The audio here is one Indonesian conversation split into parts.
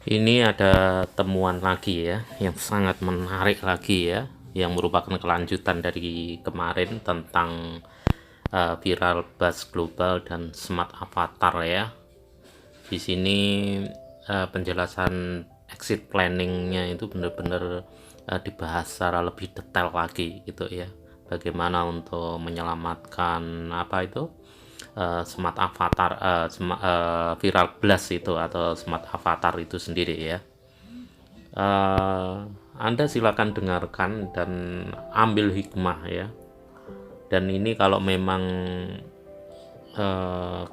Ini ada temuan lagi ya, yang sangat menarik lagi ya, yang merupakan kelanjutan dari kemarin tentang viral buzz global dan smart avatar ya. Di sini penjelasan exit planningnya itu benar-benar dibahas secara lebih detail lagi gitu ya. Bagaimana untuk menyelamatkan apa itu smart avatar, viral blast itu atau smart avatar itu sendiri ya. Anda silakan dengarkan dan ambil hikmah ya. Dan ini kalau memang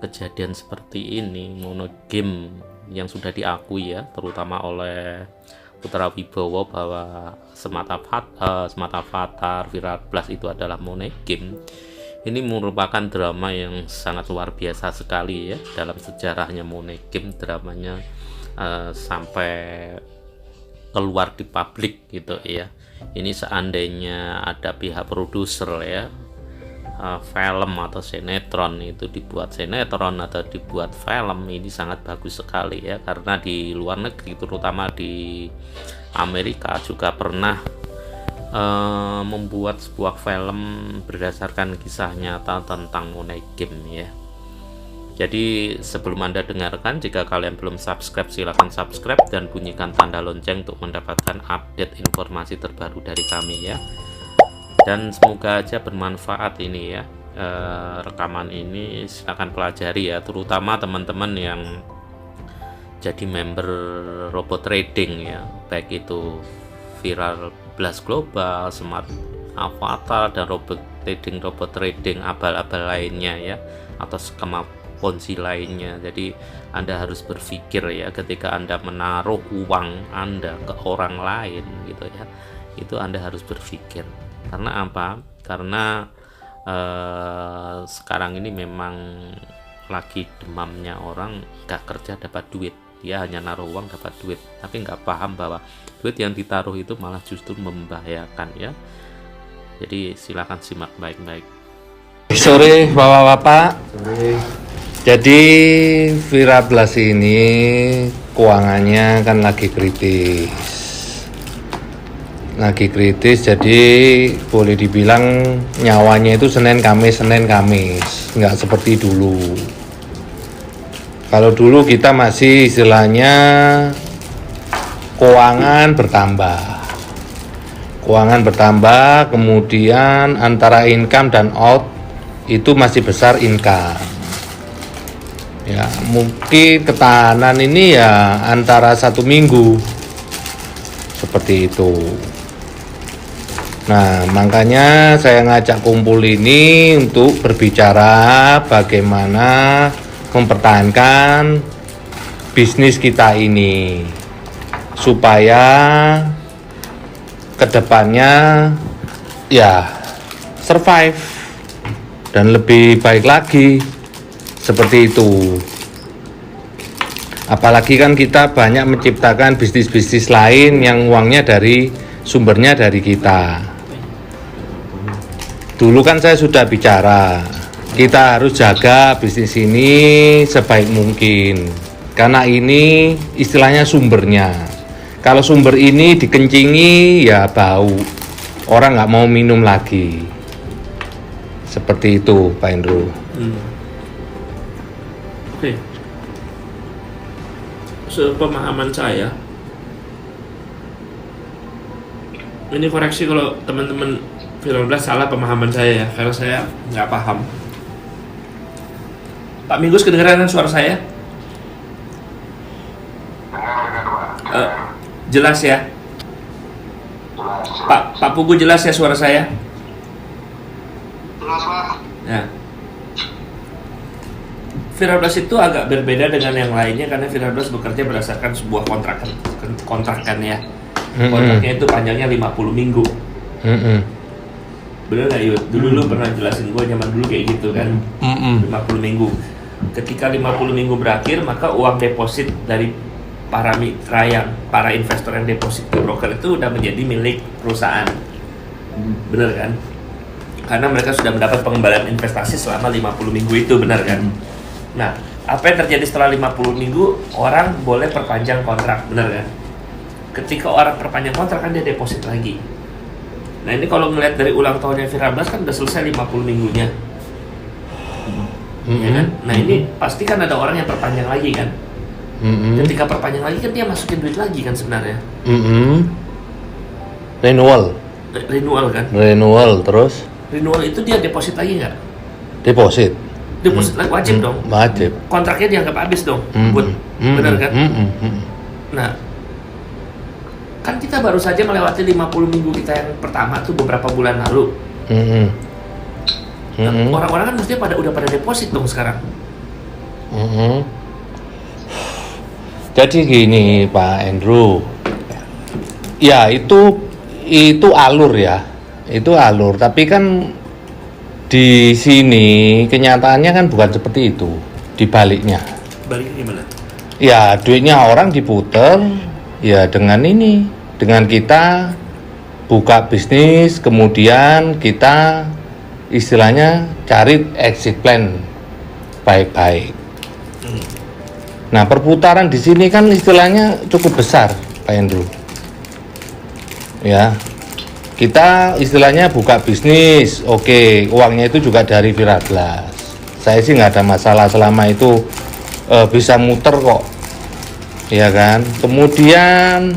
kejadian seperti ini, monogame yang sudah diakui ya, terutama oleh Putra Wibowo bahwa smart avatar viral blast itu adalah monogame. Ini merupakan drama yang sangat luar biasa sekali ya dalam sejarahnya monogame, dramanya sampai keluar di publik gitu ya. Ini seandainya ada pihak produser ya, film atau sinetron itu dibuat sinetron atau dibuat film, ini sangat bagus sekali ya, karena di luar negeri terutama di Amerika juga pernah membuat sebuah film berdasarkan kisah nyata tentang monogame ya. Jadi sebelum Anda dengarkan, jika kalian belum subscribe silahkan subscribe dan bunyikan tanda lonceng untuk mendapatkan update informasi terbaru dari kami ya. Dan semoga aja bermanfaat ini ya, rekaman ini silahkan pelajari ya, terutama teman-teman yang jadi member robot trading ya, baik itu viral blast global, smart avatar, dan robot trading abal-abal lainnya ya, atau skema ponzi lainnya. Jadi Anda harus berpikir ya, ketika Anda menaruh uang Anda ke orang lain gitu ya, itu Anda harus berpikir. Karena apa? Karena sekarang ini memang lagi demamnya orang gak kerja dapat duit. Dia hanya naruh uang dapat duit, tapi nggak paham bahwa duit yang ditaruh itu malah justru membahayakan ya. Jadi silakan simak baik-baik. Sore bapak-bapak. Jadi viral blast ini keuangannya kan lagi kritis, jadi boleh dibilang nyawanya itu Senin Kamis, nggak seperti dulu. Kalau dulu kita masih istilahnya keuangan bertambah, kemudian antara income dan out itu masih besar income. Ya, mungkin ketahanan ini ya antara 1 minggu seperti itu. Nah, makanya saya ngajak kumpul ini untuk berbicara bagaimana mempertahankan bisnis kita ini supaya kedepannya ya survive dan lebih baik lagi seperti itu. Apalagi kan kita banyak menciptakan bisnis-bisnis lain yang uangnya sumbernya dari kita. Dulu kan saya sudah bicara, kita harus jaga bisnis ini sebaik mungkin, karena ini istilahnya sumbernya. Kalau sumber ini dikencingi ya bau, orang nggak mau minum lagi. Seperti itu Pak Indro. Oke. Sepemahaman saya, ini koreksi kalau teman-teman viral blast salah pemahaman saya ya, karena saya nggak paham. Pak Minggus, kedengeran kan suara saya? Jelas ya? Pak Pugu, jelas ya suara saya? Jelas, Pak. Ya. Viral blast itu agak berbeda dengan yang lainnya karena viral blast bekerja berdasarkan sebuah kontrak ya. Kontraknya itu panjangnya 50 minggu. Bener nggak Yud? Dulu lu pernah jelasin gue zaman dulu kayak gitu kan. 50 minggu. Ketika 50 minggu berakhir, maka uang deposit dari para investor yang deposit ke broker itu udah menjadi milik perusahaan. Bener kan? Karena mereka sudah mendapat pengembalian investasi selama 50 minggu itu, benar kan? Nah, Apa yang terjadi setelah 50 minggu? Orang boleh perpanjang kontrak, benar kan? Ketika orang perpanjang kontrak kan dia deposit lagi. Nah ini kalau ngeliat dari ulang tahunnya Virablas kan udah selesai 50 minggunya. Ya kan? Nah ini pasti kan ada orang yang perpanjang lagi kan? Ketika perpanjang lagi kan dia masukin duit lagi kan sebenarnya. Renewal kan? Renewal terus? Renewal itu dia deposit lagi nggak? Deposit Lagi wajib dong. Wajib. Kontraknya dianggap habis dong. Benar kan? Nah, kan kita baru saja melewati 50 minggu kita yang pertama tuh beberapa bulan lalu. Nah, orang-orang kan mestinya udah pada deposit dong sekarang. Jadi gini Pak Andrew, ya itu alur ya, itu alur. Tapi kan di sini kenyataannya kan bukan seperti itu, dibaliknya. Baliknya gimana? Ya duitnya orang diputer, ya dengan kita buka bisnis, kemudian kita istilahnya cari exit plan baik-baik. Nah perputaran di sini kan istilahnya cukup besar Pak Andrew. Ya, kita istilahnya buka bisnis, oke, uangnya itu juga dari Virablas. Saya sih nggak ada masalah selama itu bisa muter kok, ya kan. Kemudian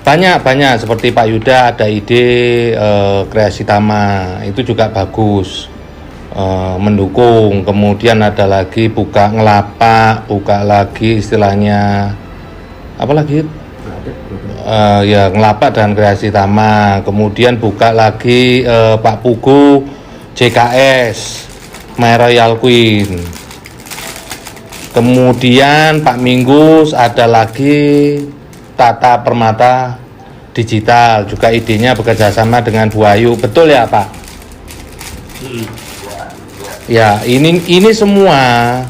banyak seperti Pak Yuda ada ide kreasi Tama, itu juga bagus, mendukung. Kemudian ada lagi buka ngelapak, buka lagi istilahnya apa lagi? Ya ngelapak dan kreasi Tama. Kemudian buka lagi Pak Pugu JKS My Royal Queen. Kemudian Pak Minggus ada lagi Tata Permata Digital, juga idenya bekerja sama dengan Bu Ayu, betul ya Pak? Ya ini semua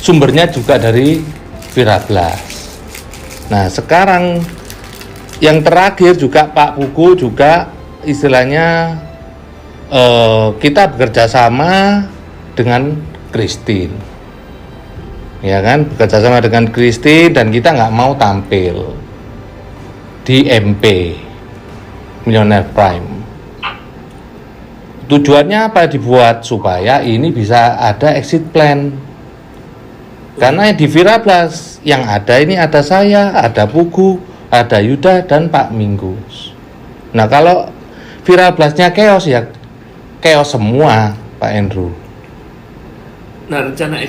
sumbernya juga dari Virablas. Nah sekarang yang terakhir juga Pak Pugu juga istilahnya kita bekerja sama dengan Christine, ya kan, bekerja sama dengan Christine dan kita nggak mau tampil di MP Millionaire Prime. Tujuannya apa dibuat? Supaya ini bisa ada exit plan. Karena di Virablas yang ada ini ada saya, ada Pugu, ada Yuda dan Pak Minggus. Nah kalau Virablasnya chaos ya chaos semua Pak Andrew. Nah rencana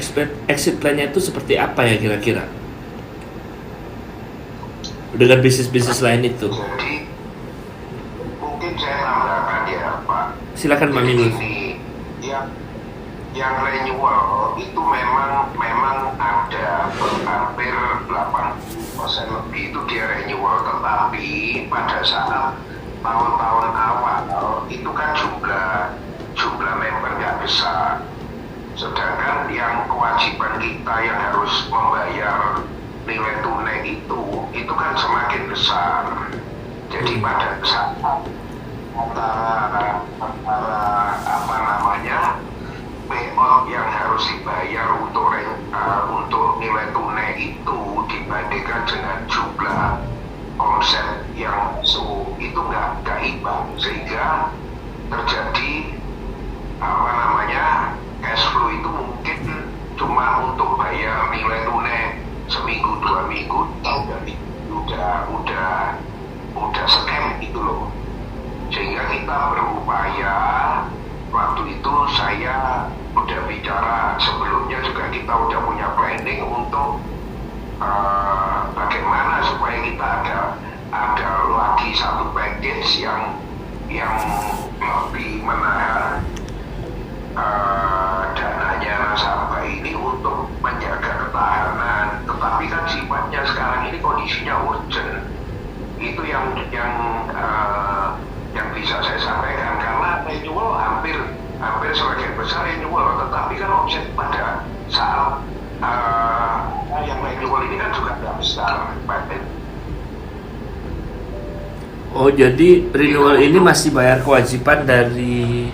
exit plan-nya itu seperti apa ya kira-kira? Dengan bisnis-bisnis lain itu. Jadi mungkin saya tambahkan ya Pak. Silakan Pak Minggus. Yang renewal itu memang ada hampir 80% lebih itu dia renewal, tetapi pada saat tahun-tahun awal itu kan jumlah member nggak besar, sedangkan yang kewajiban kita yang harus membayar nilai tunai itu kan semakin besar. Jadi pada saat antara apa namanya payout yang harus dibayar untuk nilai tunai itu dibandingkan dengan jumlah omset yang masuk itu nggak imbang, sehingga terjadi apa namanya cash flow itu mungkin cuma untuk bayar nilai tunai seminggu 2 minggu udah scam itu loh. Sehingga kita berupaya, waktu itu saya udah bicara sebelumnya juga, kita udah punya planning untuk bagaimana supaya kita ada lagi satu package yang lebih menahan dananya nasabah ini untuk menjaga ketahanan. Tetapi kan sifatnya sekarang ini kondisinya urgent. Itu yang bisa saya sampaikan, karena renewal hampir sebagian besar renewal, tetapi kan omset pada saat yang renewal ini kan juga tidak besar. Oh jadi renewal ini masih bayar kewajiban dari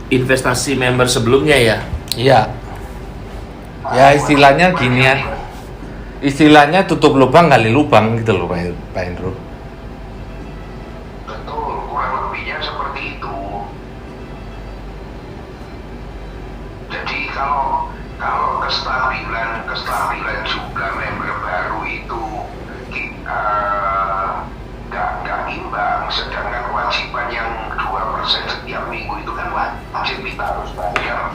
investasi member sebelumnya ya? Iya. Ya istilahnya gini ya. Istilahnya tutup lubang gali lubang gitu loh Pak Hendro. Betul, kurang lebihnya seperti itu. Jadi kalau kestabilan jumlah member baru itu nggak imbang, sedangkan kewajiban yang 2% setiap minggu itu kan wajib, kita harus bayar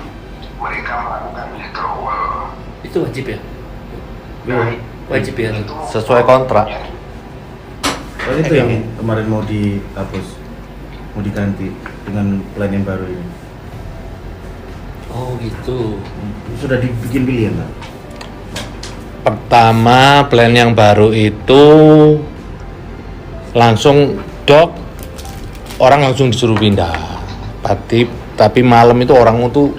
mereka melakukan withdrawal. Itu wajib ya? Wajib ya. Sesuai kontrak. Oh, itu yang kemarin mau dihapus, mau diganti dengan plan yang baru ini. Oh gitu. Sudah dibikin pilihan Pak? Pertama plan yang baru itu langsung orang langsung disuruh pindah. Tapi malam itu orang itu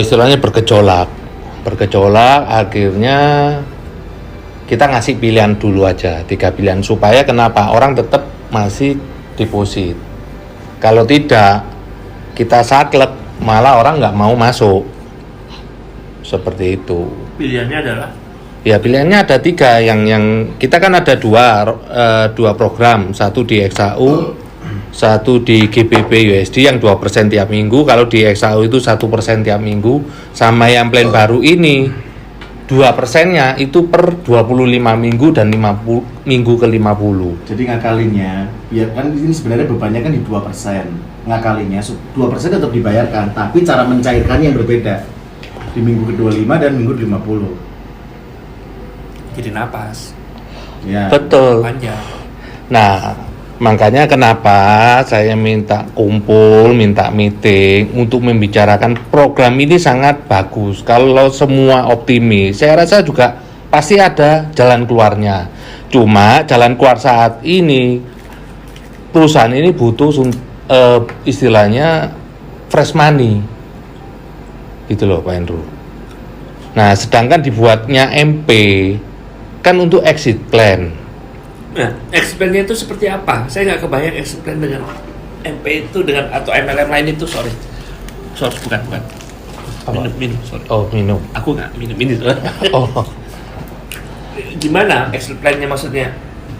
istilahnya bergejolak, akhirnya kita ngasih pilihan dulu aja, 3 pilihan, supaya kenapa orang tetap masih deposit. Kalau tidak kita saklek, malah orang nggak mau masuk, seperti itu. Pilihannya adalah? Ya pilihannya ada 3, yang kita kan ada dua program, satu di XAU, satu di GBP USD yang 2% tiap minggu. Kalau di XAU itu 1% tiap minggu, sama yang plan baru ini 2%-nya itu per 25 minggu dan 50 minggu ke 50. Jadi ngakalinnya, ya kan ini sebenarnya bebannya kan di 2%. Ngakalinnya 2% tetap dibayarkan, tapi cara mencairkannya yang berbeda. Di minggu ke-25 dan minggu ke-50. Jadi napas. Ya. Betul. Panjang. Nah, makanya kenapa saya minta kumpul, minta meeting untuk membicarakan program ini sangat bagus. Kalau semua optimis, saya rasa juga pasti ada jalan keluarnya. Cuma jalan keluar saat ini perusahaan ini butuh istilahnya fresh money. Gitu loh Pak Hendro. Nah, sedangkan dibuatnya MP kan untuk exit plan. Nah, exit plan-nya itu seperti apa? Saya nggak kebayang exit plan dengan MP itu dengan atau MLM lain itu, sorry bukan. Minum, sorry. Oh, minum. Aku nggak minum ini tuh. Oh. Gimana exit plan-nya maksudnya?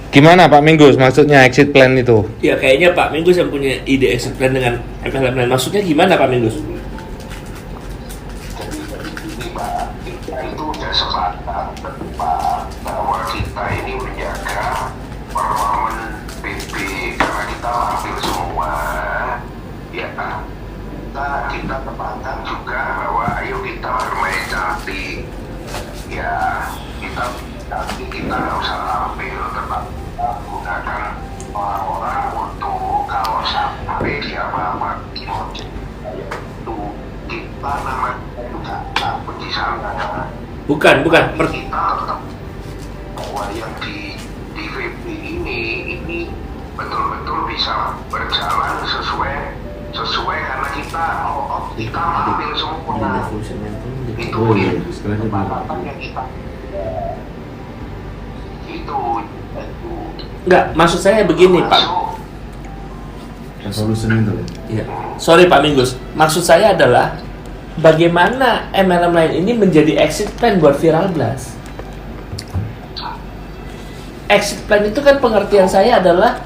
Gimana Pak Minggus maksudnya exit plan itu? Ya kayaknya Pak Minggus yang punya ide exit plan dengan MLM lain. Maksudnya gimana Pak Minggus? Kita itu udah sepakat bahwa kita ini menjaga performa PP karena kita ambil semua, ya kita tepatkan juga bahwa ayo kita bermain cantik, ya kita nggak usah tampil, tetap gunakan orang-orang untuk kalau sampai dia apa itu kita namanya juga takut di sana. Bukan. Kita tetap bahwa yang di VP ini betul-betul bisa berjalan sesuai karena kita ambil semua itu kesepakatannya kita itu Enggak, maksud saya begini Pak. Resolusi itu. Ya. Sorry Pak Minggus, maksud saya adalah bagaimana MLM lain ini menjadi exit plan buat Viral Blast. Exit plan itu kan pengertian saya adalah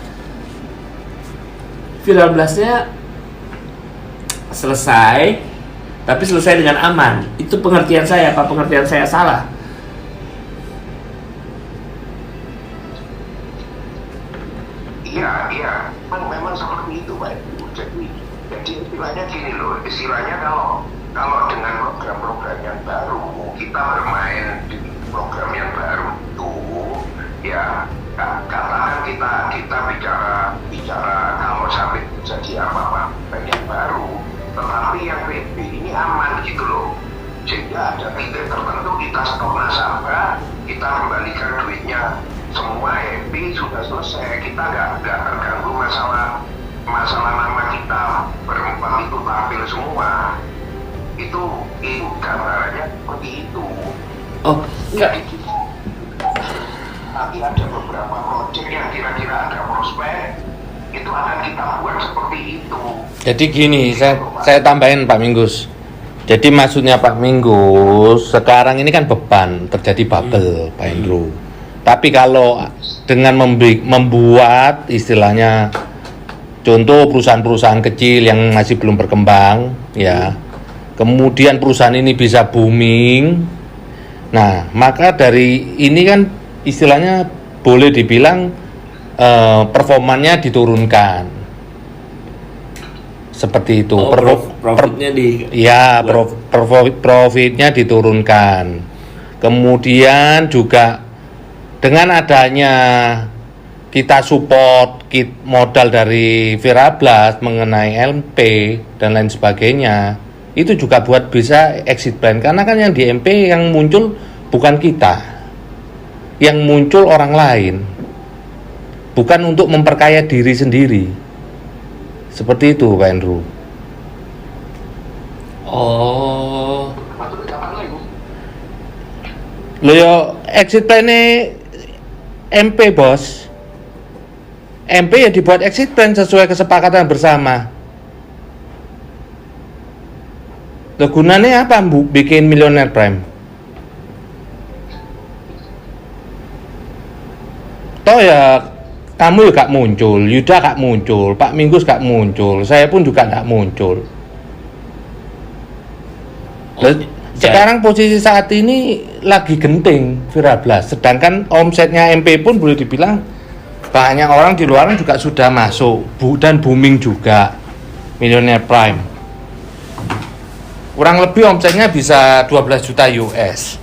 Viral Blast-nya selesai, tapi selesai dengan aman. Itu pengertian saya, apa pengertian saya salah? Iya, memang seperti itu Pak. Jadi istilahnya gini loh, kalau dengan program-program yang baru, kita bermain di program yang baru itu, ya katakan kita bicara kalau sampai terjadi apa-apa yang baru, tetapi yang PP ini aman gitu loh. Sehingga ada titik tertentu kita stop nasabah, kita kembalikan duitnya, semua happy, sudah selesai, kita nggak terganggu masalah nama kita berempat itu tampil semua. Itu gambarannya seperti itu. Oh, enggak. Nanti ada beberapa proyek yang kira-kira ada prospek, itu akan kita buat seperti itu. Jadi gini, saya tambahin Pak Minggus. Jadi maksudnya Pak Minggu, sekarang ini kan beban, terjadi bubble, Pak Hendro. Tapi kalau dengan membuat istilahnya contoh perusahaan-perusahaan kecil yang masih belum berkembang, ya, kemudian perusahaan ini bisa booming, nah maka dari ini kan istilahnya boleh dibilang performanya diturunkan. Seperti itu. Profitnya profitnya diturunkan. Kemudian juga dengan adanya kita support modal dari Virablast mengenai LP dan lain sebagainya, itu juga buat bisa exit plan, karena kan yang di MP yang muncul bukan kita, yang muncul orang lain, bukan untuk memperkaya diri sendiri. Seperti itu Pak Andrew. Oh. Lo yo exit plan-nya MP bos. MP ya dibuat exit plan sesuai kesepakatan bersama. Lo gunanya apa bikin Millionaire Prime? Toh ya kamu gak muncul, Yuda gak muncul, Pak Minggus gak muncul, saya pun juga gak muncul. Sekarang posisi saat ini lagi genting Virablast, sedangkan omsetnya MP pun boleh dibilang banyak orang di luar juga sudah masuk dan booming juga Millionaire Prime. Kurang lebih omsetnya bisa 12 juta US.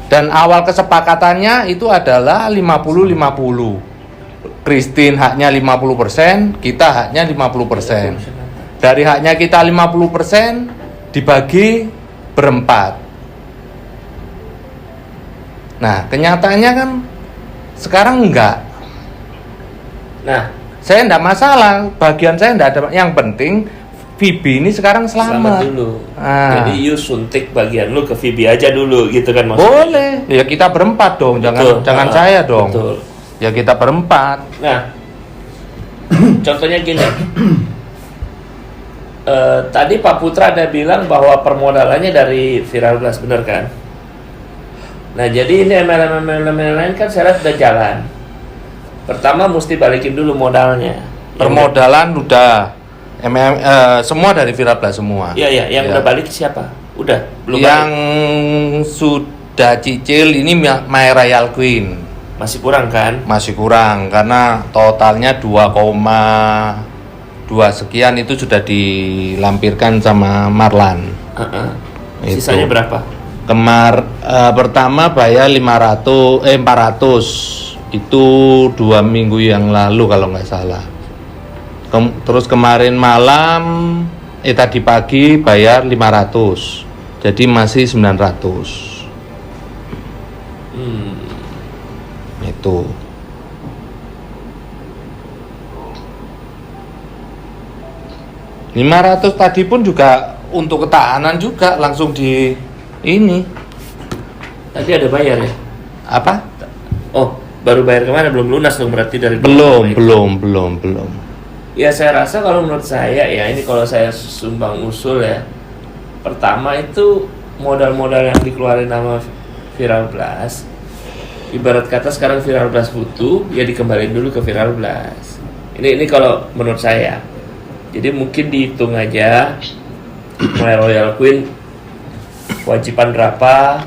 Dan awal kesepakatannya itu adalah 50-50. Christine haknya 50%, kita haknya 50%. Dari haknya kita 50% dibagi berempat. Nah, kenyataannya kan sekarang enggak. Nah, saya enggak masalah, bagian saya enggak ada. Yang penting Vibi ini sekarang selamat dulu. Jadi you suntik bagian lu ke Vibi aja dulu gitu kan maksudnya. Boleh. Ya kita berempat dong, jangan saya dong. Betul. Ya kita berempat. Nah, contohnya gini. Tadi Pak Putra ada bilang bahwa permodalannya dari Virablast, bener kan? Nah, jadi ini MLM lain kan saya lihat udah jalan. Pertama mesti balikin dulu modalnya. Permodalan udah. Semua dari Virablast semua. Iya, yang udah balik siapa? Udah, belum yang balik. Sudah cicil ini My Royal Queen. Masih kurang kan? Masih kurang karena totalnya 2,2 sekian itu sudah dilampirkan sama Marlan. Sisanya berapa? Pertama bayar 400 itu 2 minggu yang lalu kalau nggak salah. Terus kemarin malam tadi pagi bayar 500, jadi masih 900. Itu. $500 tadi pun juga untuk ketahanan juga langsung di ini. Tadi ada bayar ya? Apa? Oh, baru bayar kemana? Belum lunas dong berarti dari belum. Ya saya rasa kalau menurut saya ya, ini kalau saya sumbang usul ya, pertama itu modal-modal yang dikeluarin nama Virablast, ibarat kata sekarang Virablast butuh, ya dikembaliin dulu ke Virablast. Ini kalau menurut saya. Jadi mungkin dihitung aja My Royal Queen kewajiban berapa,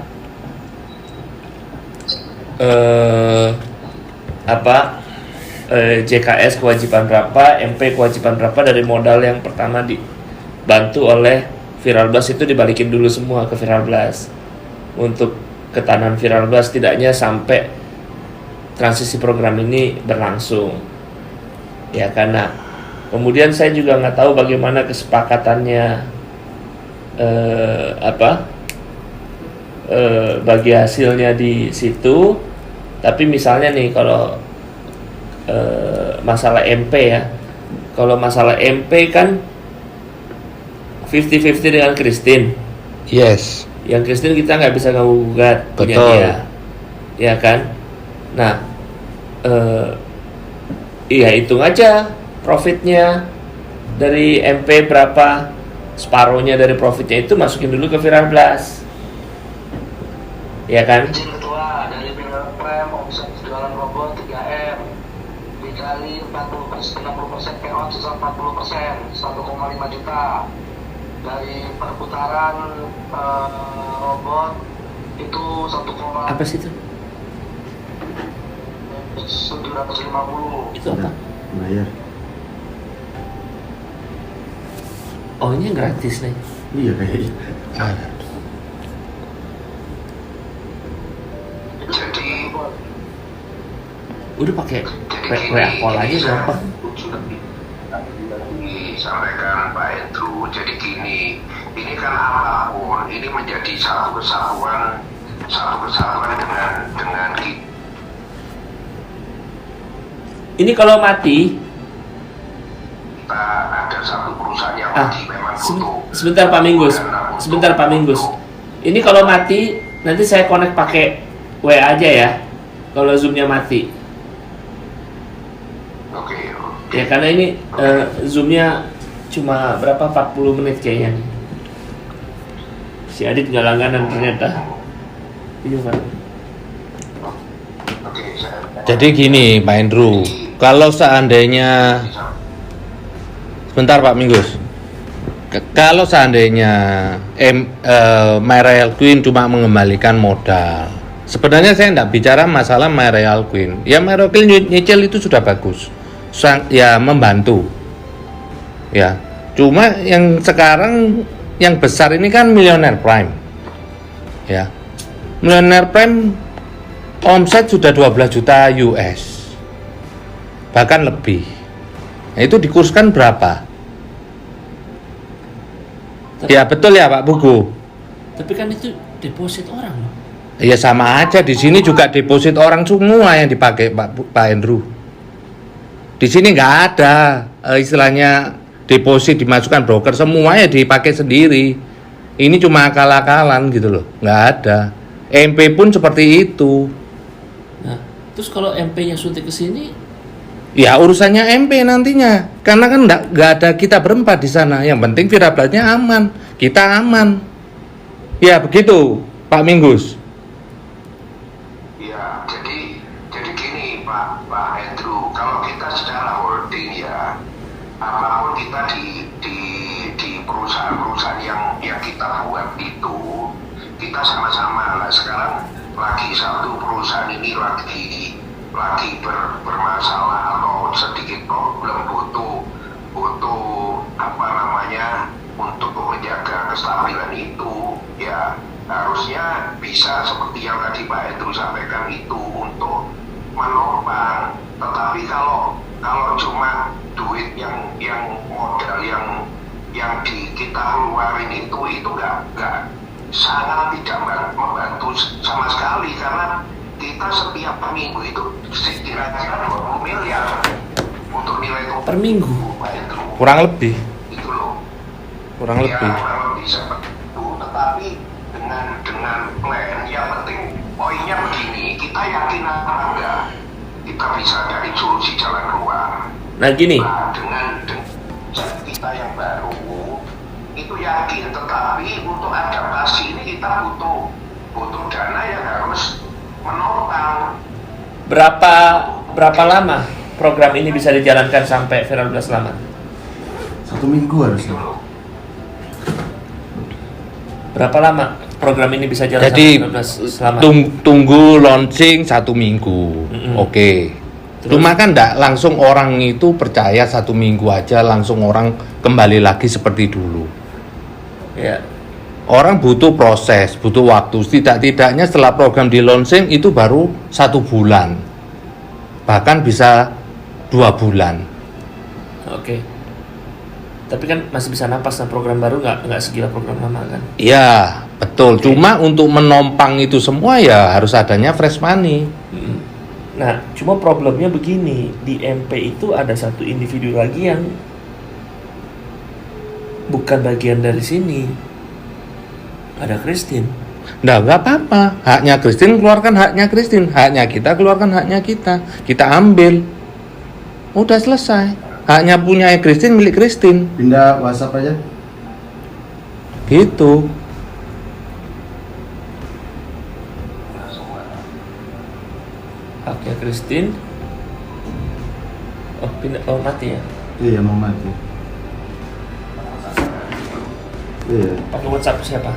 JKS kewajiban berapa, MP kewajiban berapa dari modal yang pertama dibantu oleh Virablast, itu dibalikin dulu semua ke Virablast untuk ketahanan Virablast tidaknya sampai transisi program ini berlangsung ya. Karena kemudian saya juga nggak tahu bagaimana kesepakatannya bagi hasilnya di situ, tapi misalnya nih kalau masalah MP ya, kalau masalah MP kan 50-50 dengan Christine. Yes. Yang Christine kita nggak bisa gugat punya dia, ya kan? Nah, iya hitung aja profitnya dari MP berapa separuhnya dari profitnya itu masukin dulu ke Viral Blast, ya kan? Izin ketua, dari Viral Prime omset jualan robot 3M dikali 40%, 60% payout sisa 40%, 1,5 juta. Dari perputaran robot itu 1,750. Apa sih itu? Itu apa? Bayar. Oh, ini yang gratis nih. Iya kayaknya. Jadi Udah pakai WA call aja gampang. disampaikan Pak Andrew. Jadi gini, ini kan apapun ini menjadi satu kesatuan dengan kita. Ini kalau mati, Ada satu perusahaan yang mati memang butuh. sebentar Pak Minggus. Ini kalau mati nanti saya connect pakai WA aja ya. Kalau Zoom-nya mati. Oke. Ya karena ini Zoom-nya cuma berapa 40 menit kayaknya. Si Adit nggak langganan ternyata. Iya Pak. Oke, Jadi gini Pak Andrew, kalau seandainya sebentar Pak Minggus, kalau seandainya My Royal Queen cuma mengembalikan modal, sebenarnya saya tidak bicara masalah My Royal Queen. Ya My Royal Queen nyicil itu sudah bagus, ya membantu. Ya, cuma yang sekarang yang besar ini kan Millionaire Prime. Ya, Millionaire Prime omset sudah 12 juta US, bahkan lebih. Nah, itu dikurskan berapa? Ya betul ya Pak Buku. Tapi kan itu deposit orang loh. Ya sama aja, di sini juga deposit orang semua yang dipakai Pak Andrew. Di sini nggak ada istilahnya deposit dimasukkan broker, semuanya dipakai sendiri. Ini cuma akal-akalan gitu loh, nggak ada. MP pun seperti itu. Nah, terus kalau MP-nya suntik ke sini, Ya urusannya MP nantinya, karena kan nggak ada kita berempat di sana. Yang penting virablatnya aman, kita aman. Ya begitu, Pak Minggus. Ya, jadi gini Pak Andrew, kalau kita secara holding ya, apapun kita di perusahaan-perusahaan yang kita buat itu, kita sama-sama. Nah sekarang lagi satu perusahaan ini lagi bermasalah atau sedikit problem, butuh apa namanya untuk menjaga kestabilan itu, ya harusnya bisa seperti yang tadi Pak Andrew sampaikan itu untuk menopang. Tetapi kalau cuma duit yang modal yang kita keluarin itu nggak sangat tidak membantu sama sekali, karena kita setiap minggu itu kira-kira 20 miliar untuk nilai per minggu. Pak Andrew. Kurang lebih. Itu loh. Kurang Ya, lebih. kurang lebih seperti itu, tetapi dengan plan yang penting poinnya begini, kita yakin apa enggak kita bisa cari solusi jalan keluar. Nah gini, Nah, dengan kita yang baru itu yakin, tetapi untuk adaptasi ini kita butuh dana yang harus menopang. berapa lama program ini bisa dijalankan sampai Viral Blast selamat? 1 minggu harusnya. Berapa lama program ini bisa jalan Jadi sampai Viral Blast selamat? tunggu launching 1 minggu. Oke. Terus? Cuma kan enggak langsung orang itu percaya 1 minggu aja langsung orang kembali lagi seperti dulu. Ya. Orang butuh proses, butuh waktu. Tidak-tidaknya setelah program di launching itu baru 1 bulan, bahkan bisa 2 bulan. Oke. Tapi kan masih bisa napas, nah program baru nggak segila program lama kan? Iya, betul. Cuma untuk menompang itu semua ya harus adanya fresh money. Nah, cuma problemnya begini, di MP itu ada satu individu lagi yang bukan bagian dari sini. Ada Christine. Nah, nggak apa-apa. Haknya Christine keluarkan haknya Christine, haknya kita keluarkan haknya kita. Kita ambil. Udah selesai. Haknya punya Christine, milik Christine. Pindah WhatsApp aja. Gitu. Haknya Christine. Oh, pindah, oh mati ya. Iya, mau mati. Iya. Pakai WhatsApp siapa?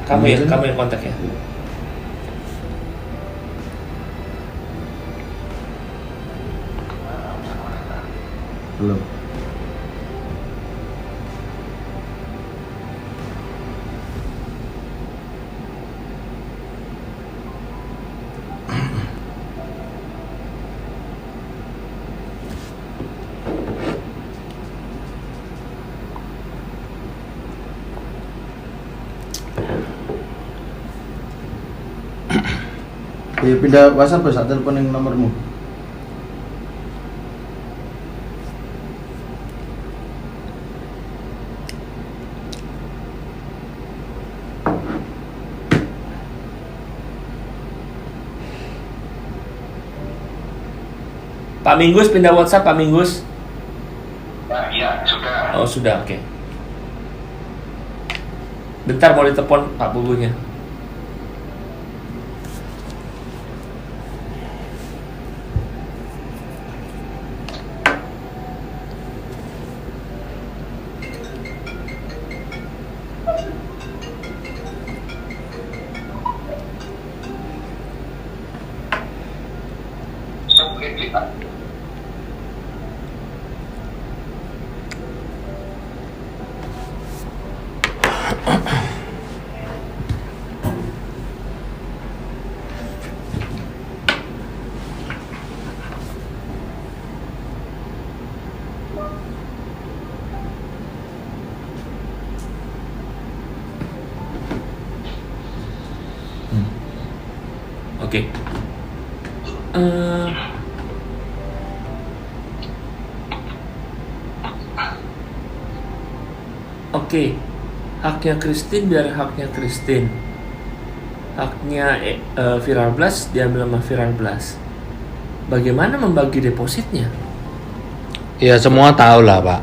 Kamu yang kontak ya. Belum. Iya, pindah WhatsApp saat telepon yang nomormu. Pak Minggus pindah WhatsApp, Pak Minggus. Ya, sudah. Oh sudah, oke. Bentar mau ditelepon Pak Bubunya. Oke. Oke. Haknya Christine biar haknya Christine. Haknya Viral Blast diambil sama Viral Blast. Bagaimana membagi depositnya? Ya semua tahu lah Pak.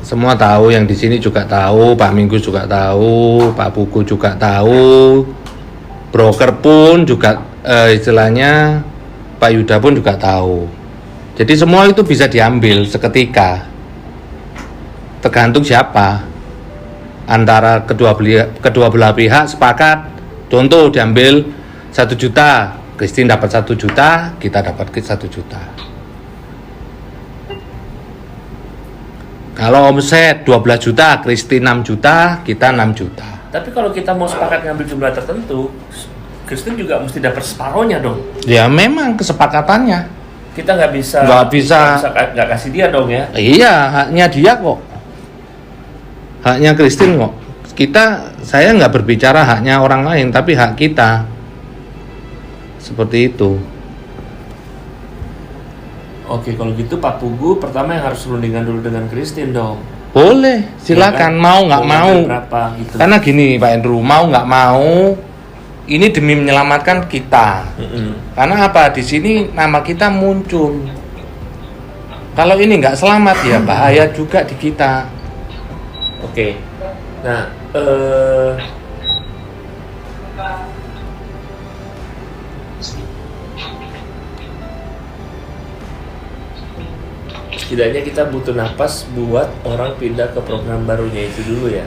Semua tahu, yang di sini juga tahu, Pak Minggu juga tahu, Pak Buku juga tahu, broker pun juga istilahnya Pak Yuda pun juga tahu. Jadi semua itu bisa diambil seketika. Tergantung siapa. Antara kedua belah pihak sepakat. Contoh diambil 1 juta, Christine dapat 1 juta, kita dapat 1 juta. Kalau omset 12 juta, Christine 6 juta, kita 6 juta. Tapi kalau kita mau sepakat ngambil jumlah tertentu, Christine juga mesti dapat separohnya dong. Ya memang kesepakatannya. Kita nggak bisa nggak kasih dia dong ya. Iya, haknya dia kok. Haknya Christine kok. Saya nggak berbicara haknya orang lain, tapi hak kita. Seperti itu. Oke, kalau gitu Pak Pugu pertama yang harus rundingan dulu dengan Christine dong. Boleh, silakan. Ya kan? Mau nggak mau. Berapa gitu. Karena gini Pak Andrew, mau nggak mau, ini demi menyelamatkan kita. Karena apa? Di sini nama kita muncul. Kalau ini nggak selamat ya bahaya juga di kita. Oke. Nah, setidaknya kita butuh napas buat orang pindah ke program barunya itu dulu ya.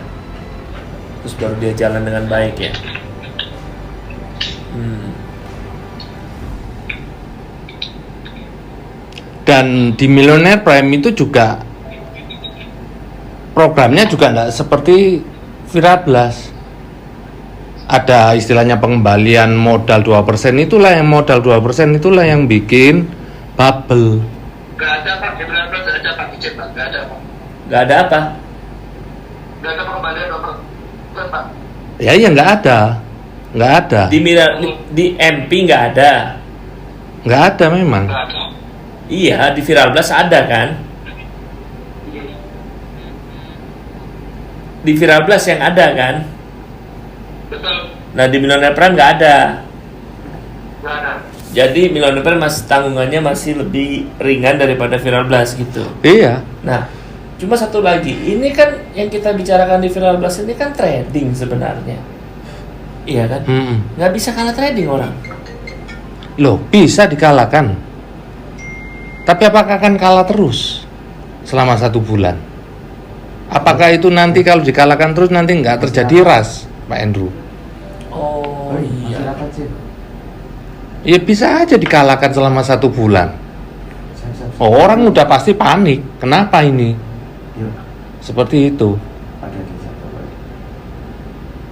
Terus baru dia jalan dengan baik ya. Dan di Millionaire Prime itu juga programnya juga enggak seperti Viral Blast. Ada istilahnya pengembalian modal 2%, itulah yang modal 2% itulah yang bikin bubble. Gak ada Pak, di Viral Blast ada Pak Ijen Pak, gak ada Pak. Gak ada apa? Gak ada pengembalian nomor Pak. Ya nggak ada. Di MP nggak ada. Nggak ada memang. Gak ada. Iya, di Viral Blast ada kan? Di Viral Blast yang ada kan? Betul. Nah di Millionaire Prime nggak ada. Gak ada. Jadi Millionaire masih tanggungannya masih lebih ringan daripada Viral Blast gitu. Iya. Nah, cuma satu lagi, ini kan yang kita bicarakan di Viral Blast ini kan trading sebenarnya. Iya kan? Nggak bisa kalah trading orang. Loh, bisa dikalahkan. Tapi apakah akan kalah terus selama 1 bulan? Apakah itu nanti kalau dikalahkan terus nanti nggak terjadi ras, Pak Andrew? Oh iya. Masyarakat sih. Ya bisa aja dikalahkan selama 1 bulan. Oh, orang udah pasti panik. Kenapa ini? Yuk, Seperti itu. ada di satu.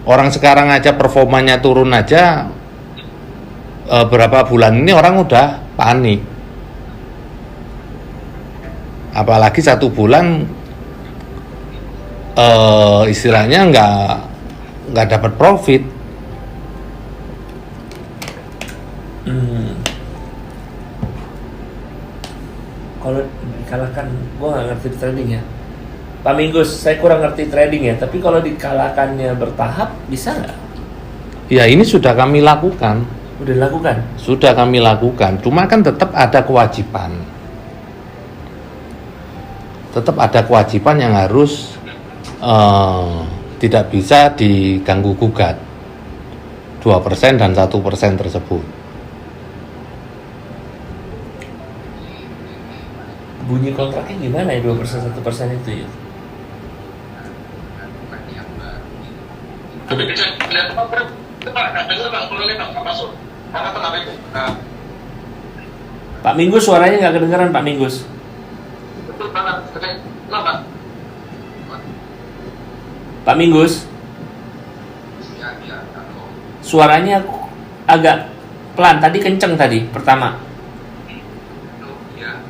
Orang sekarang aja performanya turun aja, berapa bulan ini orang udah panik. Apalagi 1 bulan istilahnya nggak dapat profit. Kalau dikalahkan, gua nggak ngerti trading ya. Pak Minggus, saya kurang ngerti trading ya. Tapi kalau dikalahkannya bertahap, bisa nggak? Ya ini sudah kami lakukan. Udah dilakukan? Sudah kami lakukan, cuma kan tetap ada kewajiban. Tetap ada kewajiban yang harus tidak bisa diganggu gugat. 2% dan 1% tersebut. Bunyi kontraknya gimana ya 2% 1% itu ya? Tapi bisa lihat Pak, dengar Bang, boleh Bang, masuk. Karena kenapa itu? Pak Minggus suaranya nggak kedengeran Pak Minggus. Betul banget, kenapa? Pak Minggus, Ya, suaranya agak pelan. Tadi kenceng tadi pertama. ya.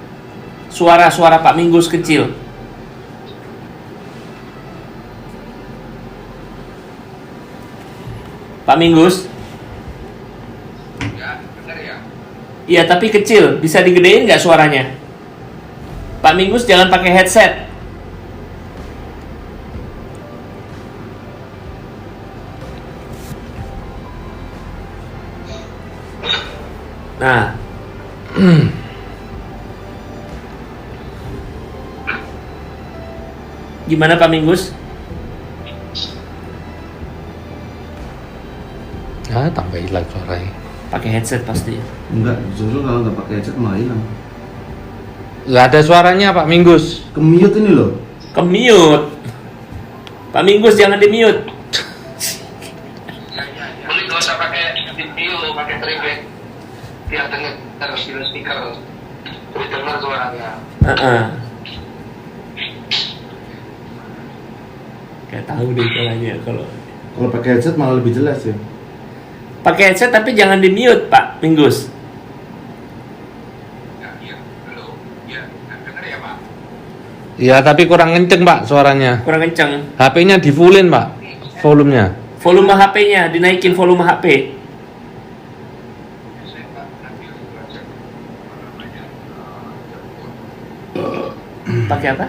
Suara Pak Minggus kecil. Pak Minggus? Ya, benar ya. Iya, tapi kecil. Bisa digedein nggak suaranya? Pak Minggus jangan pakai headset. Nah. Gimana Pak Minggus? Ah, tambah hilang suaranya. Pakai headset pasti. Enggak, justru kalau nggak pakai headset malah hilang. Nggak ada suaranya Pak Minggus. Kemute ini loh. Ke-mute. Pak Minggus jangan di-mute. Boleh nggak usah pakai video, pakai playback. Biar dengar harus di speaker. Boleh dengar suaranya. Kayak tahu deh caranya kalau Kalau pakai headset malah lebih jelas ya. pakai headset tapi jangan di-mute Pak Minggus. Ya, halo. Ya, dengar ya Pak. Ya tapi kurang kenceng Pak suaranya. Kurang kenceng. HP-nya di fullin Pak, volumenya. Volume HP-nya dinaikin volume HP. Pakai apa?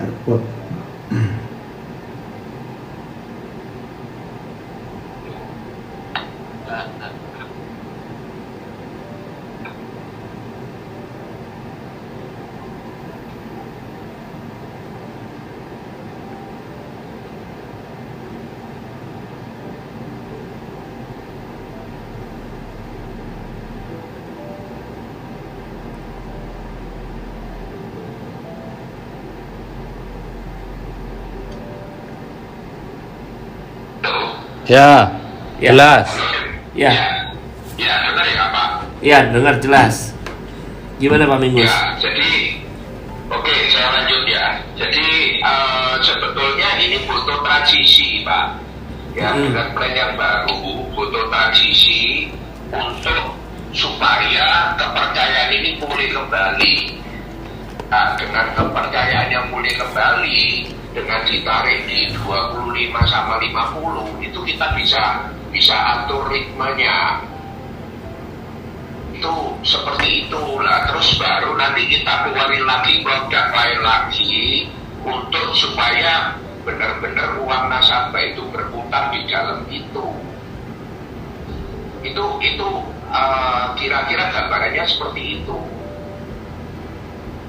Airpod. Ya, Ya. jelas. Ya, Ya, dengar ya Pak. ya dengar jelas. Gimana Pak Minggus? Ya, jadi oke, saya lanjut ya. Jadi sebetulnya ini butuh transisi, Pak. Ya, dengan plan yang baru, butuh transisi untuk supaya kepercayaan ini pulih kembali. Nah, dengan kepercayaan yang pulih kembali, dengan ditarik di 25 sama 50, itu kita bisa atur ritmenya. Itu seperti itulah, terus baru nanti kita keluarin lagi produk lain lagi untuk supaya benar-benar uang nasabah itu berputar di dalam itu kira-kira gambarannya seperti itu.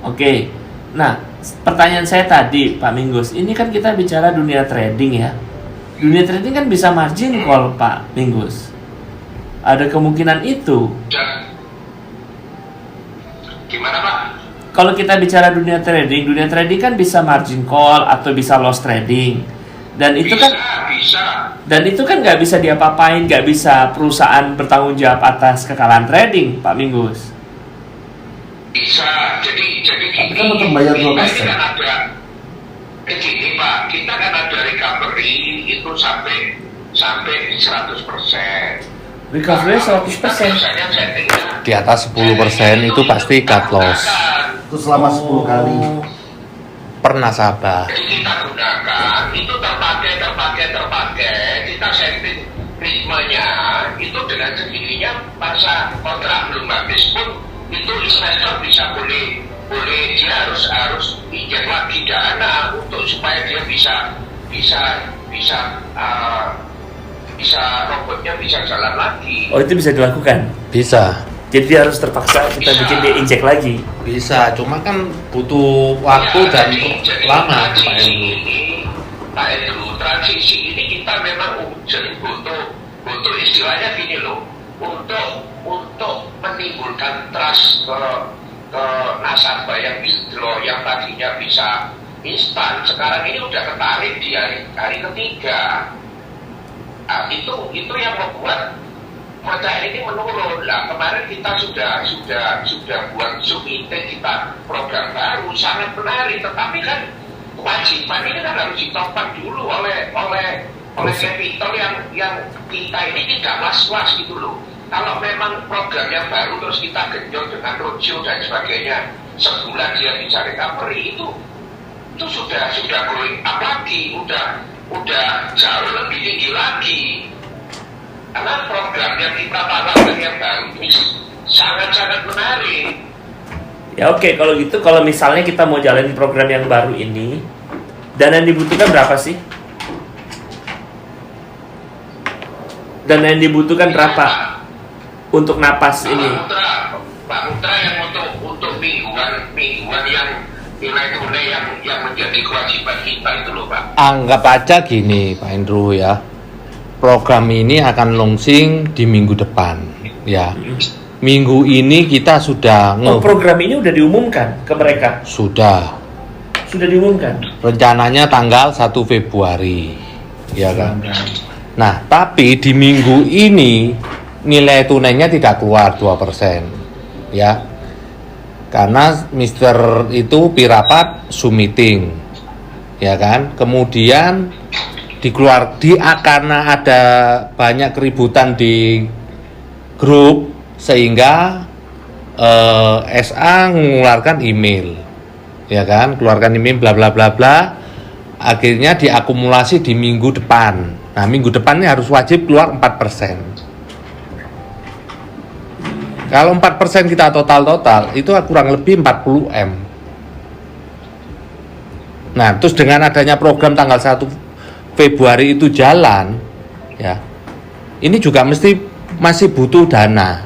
Oke. Nah, pertanyaan saya tadi, Pak Minggus, ini kan kita bicara dunia trading ya. Dunia trading kan bisa margin call, Pak Minggus. Ada kemungkinan itu. Dan gimana Pak? Kalau kita bicara dunia trading kan bisa margin call atau bisa loss trading. Dan itu kan Bisa. dan itu kan nggak bisa diapa-apain, nggak bisa perusahaan bertanggung jawab atas kekalahan trading, Pak Minggus. Bisa. Jadi Tapi kan untuk bayar 2%. Ini kan ada gini Pak, kita kan ada recovery itu sampai 100%. Recovery 100%. Di atas 10% itu pasti cut loss. Itu selama 10 kali. Per nasabah. Jadi kita gunakan itu terpakai, kita setting ritmenya itu dengan sendirinya masa kontrak belum habis pun itu investor bisa boleh dia harus injek lagi dana untuk supaya dia bisa robotnya bisa jalan lagi. Oh, itu bisa dilakukan. Bisa. Jadi harus terpaksa kita bikin dia injek lagi. Bisa, cuma kan butuh waktu dan lama Pak Andrew. Pak Andrew, transisi ini kita memang urgent untuk istilahnya gini loh, untuk menimbulkan trust ke nasabah yang withdraw yang tadinya bisa instan, sekarang ini udah ketarik di hari ketiga. Nah, itu yang membuat percaya ini menurun. Lah kemarin kita sudah buat Zoom meeting, kita program baru sangat menarik, tetapi kan kewajiban ini kan harus ditopang dulu oleh capital yang kita ini tidak was-was gitu loh. Kalau memang program yang baru terus kita genjot dengan roadshow dan sebagainya, sebulan dia bisa recovery, itu sudah going up lagi, udah jauh lebih tinggi lagi. Karena program yang kita tawarkan yang baru ini sangat-sangat menarik. Ya oke, kalau gitu kalau misalnya kita mau jalanin program yang baru ini, dana yang dibutuhkan berapa sih? Dana yang dibutuhkan berapa untuk napas ini? Pak Putra yang untuk mingguan yang nilai tunai yang menjadi kewajiban kita itu loh Pak. Anggap aja gini Pak Andrew ya. Program ini akan launching di minggu depan ya. Minggu ini kita sudah program ini udah diumumkan ke mereka? Sudah Diumumkan. Rencananya tanggal 1 Februari ya kan. Nah, tapi di minggu ini nilai tunainya tidak keluar 2% ya. Karena Mister itu pirapat Zoom meeting ya kan. Kemudian karena ada banyak keributan di grup sehingga SA mengeluarkan email ya kan, keluarkan email bla bla bla bla, akhirnya diakumulasi di minggu depan. Nah, minggu depan ini harus wajib keluar 4%. Kalau 4% kita total itu kurang lebih 40 M. Nah, terus dengan adanya program tanggal 1 Februari itu jalan ya, ini juga masih butuh dana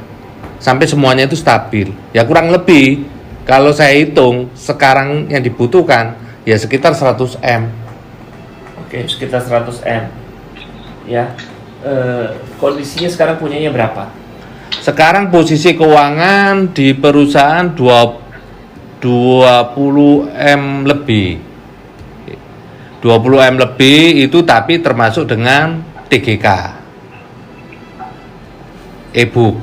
sampai semuanya itu stabil ya. Kurang lebih kalau saya hitung sekarang yang dibutuhkan ya sekitar 100 M. Oke, sekitar 100 M ya. Kondisinya sekarang punyanya berapa? Sekarang posisi keuangan di perusahaan 20 M lebih. 20 M lebih itu tapi termasuk dengan TGK, e-book,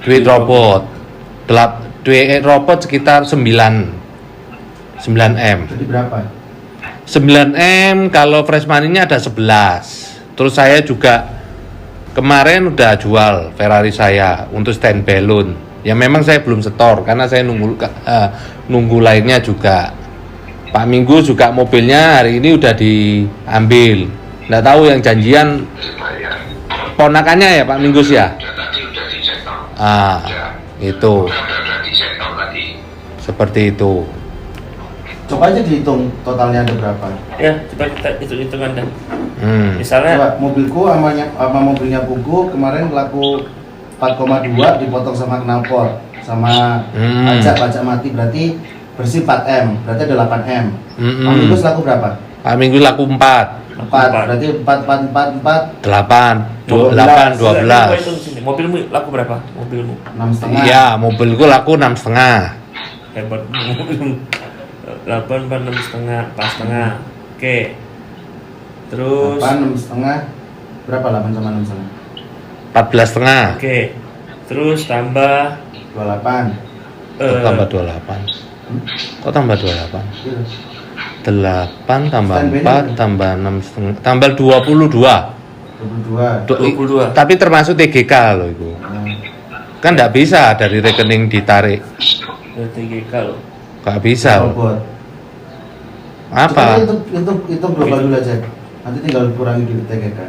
duit robot sekitar 9 M. Jadi berapa? 9 M kalau fresh money-nya ada 11. Terus saya juga kemarin udah jual Ferrari saya untuk stand balloon. Ya memang saya belum setor karena saya nunggu lainnya juga. Pak Minggu juga mobilnya hari ini udah diambil. Nggak tahu yang janjian ponakannya ya Pak Minggus ya? Udah disetor. Itu. Udah disetor tadi. Seperti itu. Coba aja dihitung totalnya ada berapa. Ya, coba kita hitung-hitungan dan Misalnya Coba, mobilku sama mobilnya Pugu kemarin laku 4,2 dipotong sama knalpot sama pajak mati, berarti bersih 4M, berarti ada 8M. Pak Minggu laku berapa? Pak Minggu laku 4. 4, berarti 4, 8 Coba 12. hitung sini. Mobilmu laku berapa? Mobilmu 6,5. Iya, mobilku laku 6,5. hebat. 8, 6,5, 4,5. Oke. Terus 8, 6,5. Berapa 8 sama 6,5? 14,5. oke. Terus tambah 28. Kok tambah 28? Kok tambah 28? Iya. 8 tambah Stand 4 tambah 6,5 tambah 22. 22. Tapi termasuk TGK loh itu. Kan nggak bisa dari rekening ditarik. TGK loh. Nggak bisa loh. Robot. Apa? Itu global dulu aja. Nanti tinggal kurangi di TGK.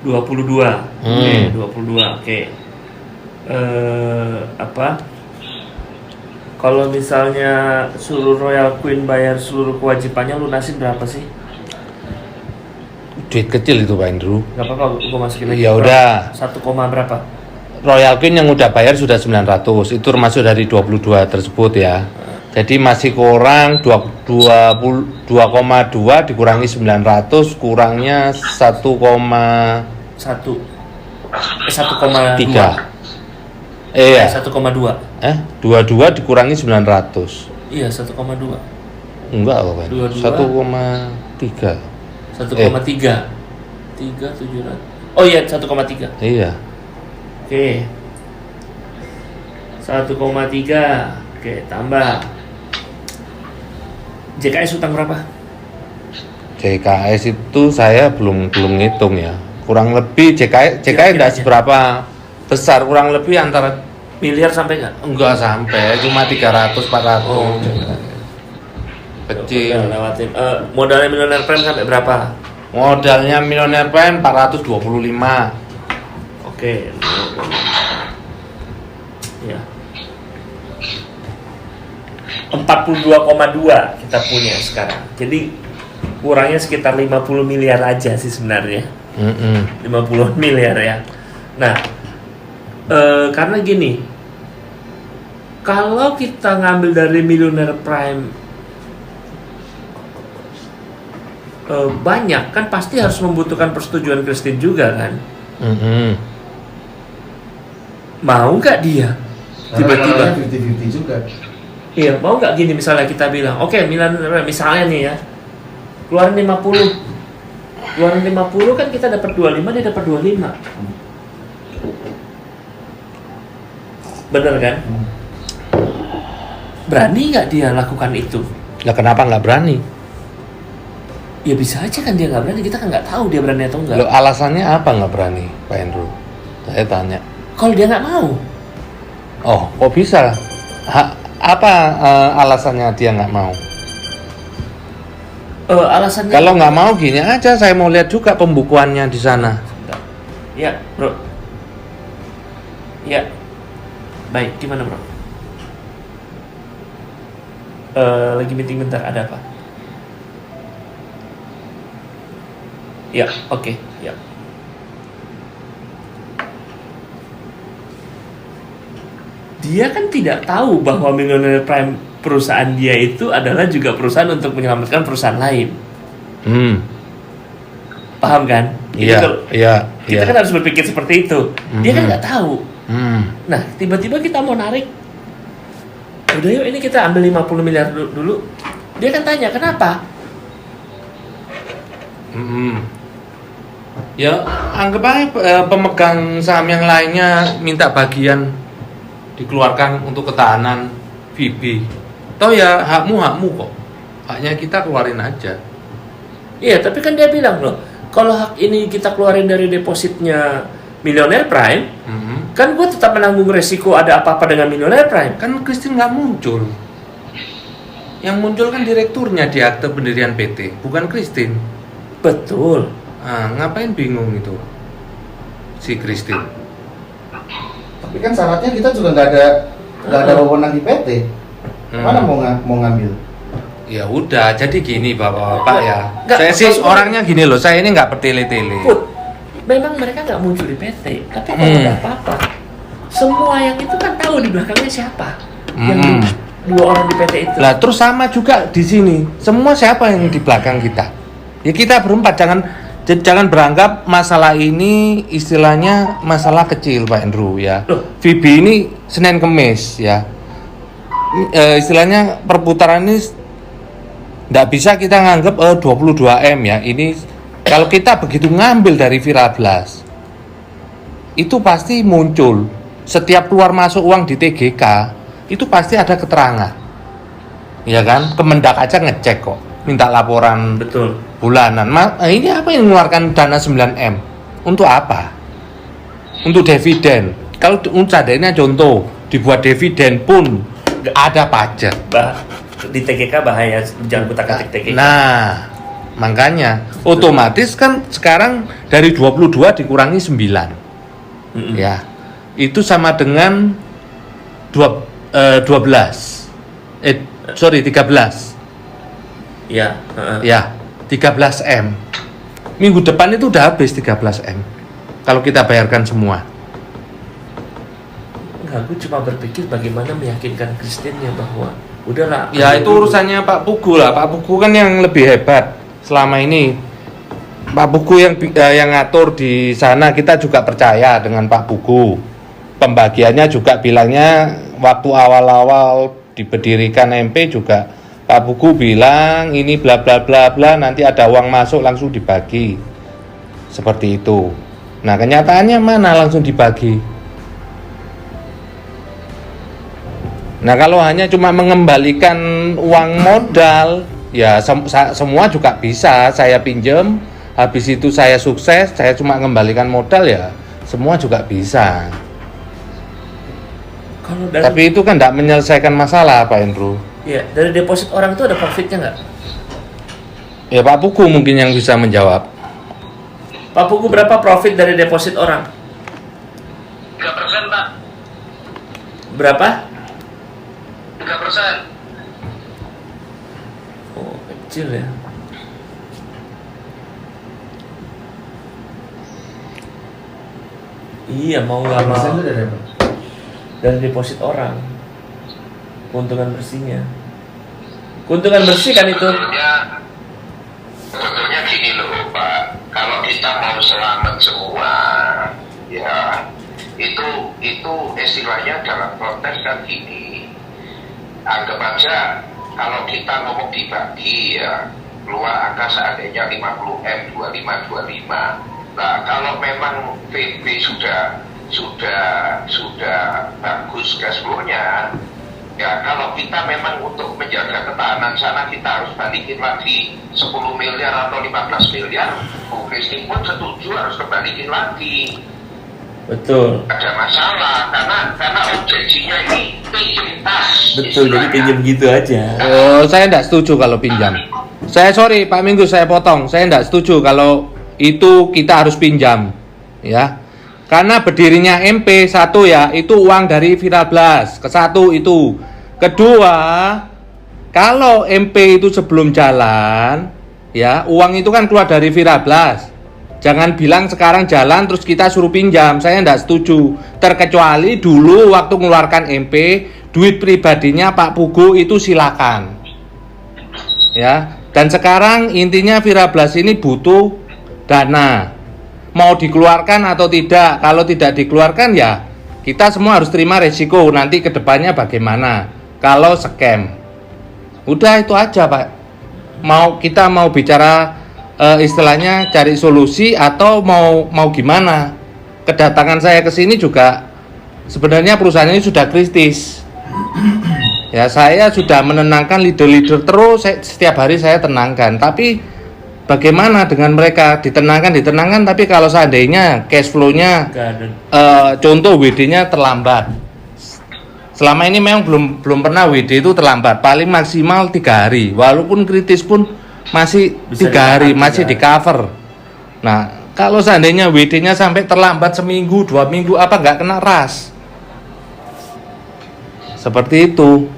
22. Oke, 22. Oke. Apa? Kalau misalnya suruh Royal Queen bayar seluruh kewajibannya, lunasin berapa sih? Duit kecil itu Pak Indru. Gak apa-apa, gue masukin lagi. Ya udah. 1, berapa? Royal Queen yang udah bayar sudah 900. Itu termasuk dari 22 tersebut ya. Jadi masih kurang 2,2 dikurangi 900 kurangnya 1,3. 1,2. Iya. 1,2. 22 dikurangi 900. Iya, 1,2. Enggak apa Pak? 22. 1,3. 1,3. 3,700. Oh iya, 1,3. Iya. Oke. 1,3. Oke, tambah. JKS utang berapa? JKS itu saya belum ngitung ya. Kurang lebih JKS Kira-kira enggak aja. seberapa besar, kurang lebih antara Miliar sampai nggak? enggak sampai, cuma 300 400. Oh. Kecil. Udah lewatin. Modalnya Millionaire Prime sampai berapa? Modalnya Millionaire Prime 425. Oke. Ya. 42,2 kita punya sekarang. Jadi kurangnya sekitar 50 miliar aja sih sebenarnya. 50 miliar ya. Nah, karena gini, kalau kita ngambil dari Millionaire Prime banyak kan pasti harus membutuhkan persetujuan Christine juga kan. Mau nggak dia tiba-tiba? 50-50 juga. Iya, mau nggak gini misalnya kita bilang, oke, misalnya nih ya, keluarin 50, kan kita dapat 25, dia dapat 25, bener kan? Berani nggak dia lakukan itu? Lah kenapa nggak berani? Ya bisa aja kan dia nggak berani, kita kan nggak tahu dia berani atau enggak. Loh, alasannya apa nggak berani, Pak Andrew? Saya tanya. Kalau dia nggak mau, Oh, kok bisa? Apa alasannya dia nggak mau? alasannya. Kalau nggak mau gini aja, saya mau lihat juga pembukuannya di sana. Sebentar. Ya, bro. Ya, baik. Gimana, bro? Lagi meeting bentar. Ada apa? Ya, oke. Ya. Dia kan tidak tahu bahwa Millionaire Prime perusahaan dia itu adalah juga perusahaan untuk menyelamatkan perusahaan lain. Paham kan? Iya, iya. Kita kan harus berpikir seperti itu. Dia kan nggak tahu. Nah, tiba-tiba kita mau narik. Udah yuk, ini kita ambil 50 miliar dulu. Dia kan tanya, kenapa? Ya, anggap aja pemegang saham yang lainnya minta bagian dikeluarkan untuk ketahanan VB. Toh ya hakmu kok. Haknya kita keluarin aja. Iya, tapi kan dia bilang loh, kalau hak ini kita keluarin dari depositnya Millionaire Prime, kan gue tetap menanggung resiko ada apa-apa dengan Millionaire Prime. Kan Christine nggak muncul. Yang muncul kan direkturnya di akte pendirian PT, bukan Christine. Betul. Ngapain bingung itu si Christine? Tapi kan syaratnya kita juga nggak ada wewenang di PT. Mana mau ngambil? Ya udah, jadi gini Bapak-bapak ya. Nggak, Saya sih maksudnya- orangnya gini loh, saya ini nggak bertele-tele. Put, memang mereka nggak muncul di PT, tapi kalau ada apa-apa, semua yang itu kan tahu di belakangnya siapa. Yang dua orang di PT itu. Lah terus sama juga di sini. Semua siapa yang di belakang kita? Ya kita berempat, jangan beranggap masalah ini istilahnya masalah kecil Pak Andrew ya. Loh. Vibi ini Senin Kemis ya. Istilahnya perputaran ini nggak bisa kita nganggap 22M ya. Ini kalau kita begitu ngambil dari Virablas, itu pasti muncul setiap keluar masuk uang di TGK itu pasti ada keterangan, ya kan? Kemendak aja ngecek kok, minta laporan Betul. bulanan. Ini apa yang mengeluarkan dana 9M? Untuk apa? Untuk dividen. Kalau seadanya contoh dibuat dividen pun ada pajak. Di TGK bahaya, jangan kutak-atik TGK. Nah, makanya otomatis kan sekarang dari 22 dikurangi 9. Ya. Itu sama dengan 13. 13. Ya. Ya, 13M. Minggu depan itu udah habis 13M. Kalau kita bayarkan semua. Enggak, gue cuma berpikir bagaimana meyakinkan Kristennya bahwa udahlah. Ya itu urusannya Pak Pugu lah. Pak Pugu kan yang lebih hebat selama ini. Pak Pugu yang ngatur di sana, kita juga percaya dengan Pak Pugu. Pembagiannya juga bilangnya waktu awal-awal diberdirikan MP juga Pak Pugu bilang ini bla bla bla bla, nanti ada uang masuk langsung dibagi. Seperti itu. Nah, kenyataannya mana langsung dibagi? Nah, kalau hanya cuma mengembalikan uang modal, ya semua juga bisa. Saya pinjam, habis itu saya sukses, saya cuma mengembalikan modal, ya semua juga bisa. Tapi itu kan tidak menyelesaikan masalah, Pak Andrew. Iya, dari deposit orang itu ada profitnya nggak? Ya Pak Pugu mungkin yang bisa menjawab. Pak Pugu, berapa profit dari deposit orang? 3%, Pak. Berapa? 3%. Oh, kecil ya. Iya, mau nggak mau. Persen itu dari apa? Dari deposit orang. Keuntungan bersihnya. Keuntungan bersih kan itu. Sebetulnya gini loh Pak, kalau kita mau selamat semua, ya itu istilahnya dalam konteks kan gini. Anggap aja kalau kita ngomong dibagi ya keluar angka seandainya 50M 25. Nah kalau memang VB sudah bagus cash flow-nya, ya kalau kita memang untuk menjaga ketahanan sana kita harus balikin lagi 10 miliar atau 15 miliar, Bu Kristi pun setuju harus kembaliin lagi. Betul. Ada masalah karena objeksinya ini pintas. Betul, jadi pinjam gitu aja. Oh, saya tidak setuju kalau pinjam. Saya sorry Pak Minggu, saya potong. Saya tidak setuju kalau itu kita harus pinjam, ya. Karena berdirinya MP satu ya, itu uang dari Virablas. Kesatu itu. Kedua, kalau MP itu sebelum jalan, ya uang itu kan keluar dari Virablas. Jangan bilang sekarang jalan terus kita suruh pinjam. Saya tidak setuju. Terkecuali dulu waktu mengeluarkan MP, duit pribadinya Pak Pugu itu silakan. Ya. Dan sekarang intinya Virablas ini butuh dana. Mau dikeluarkan atau tidak. Kalau tidak dikeluarkan ya kita semua harus terima resiko nanti ke depannya bagaimana kalau scam. Udah itu aja Pak. Kita mau bicara istilahnya cari solusi atau mau gimana. Kedatangan saya ke sini juga sebenarnya perusahaan ini sudah kritis. Ya saya sudah menenangkan leader-leader terus, setiap hari saya tenangkan. Tapi bagaimana dengan mereka? Ditenangkan, tapi kalau seandainya cash flow-nya contoh WD-nya terlambat. Selama ini memang belum pernah WD itu terlambat, paling maksimal 3 hari. Walaupun kritis pun masih 3 hari, masih di cover. Nah, kalau seandainya WD-nya sampai terlambat seminggu, 2 minggu, apa nggak kena ras? Seperti itu.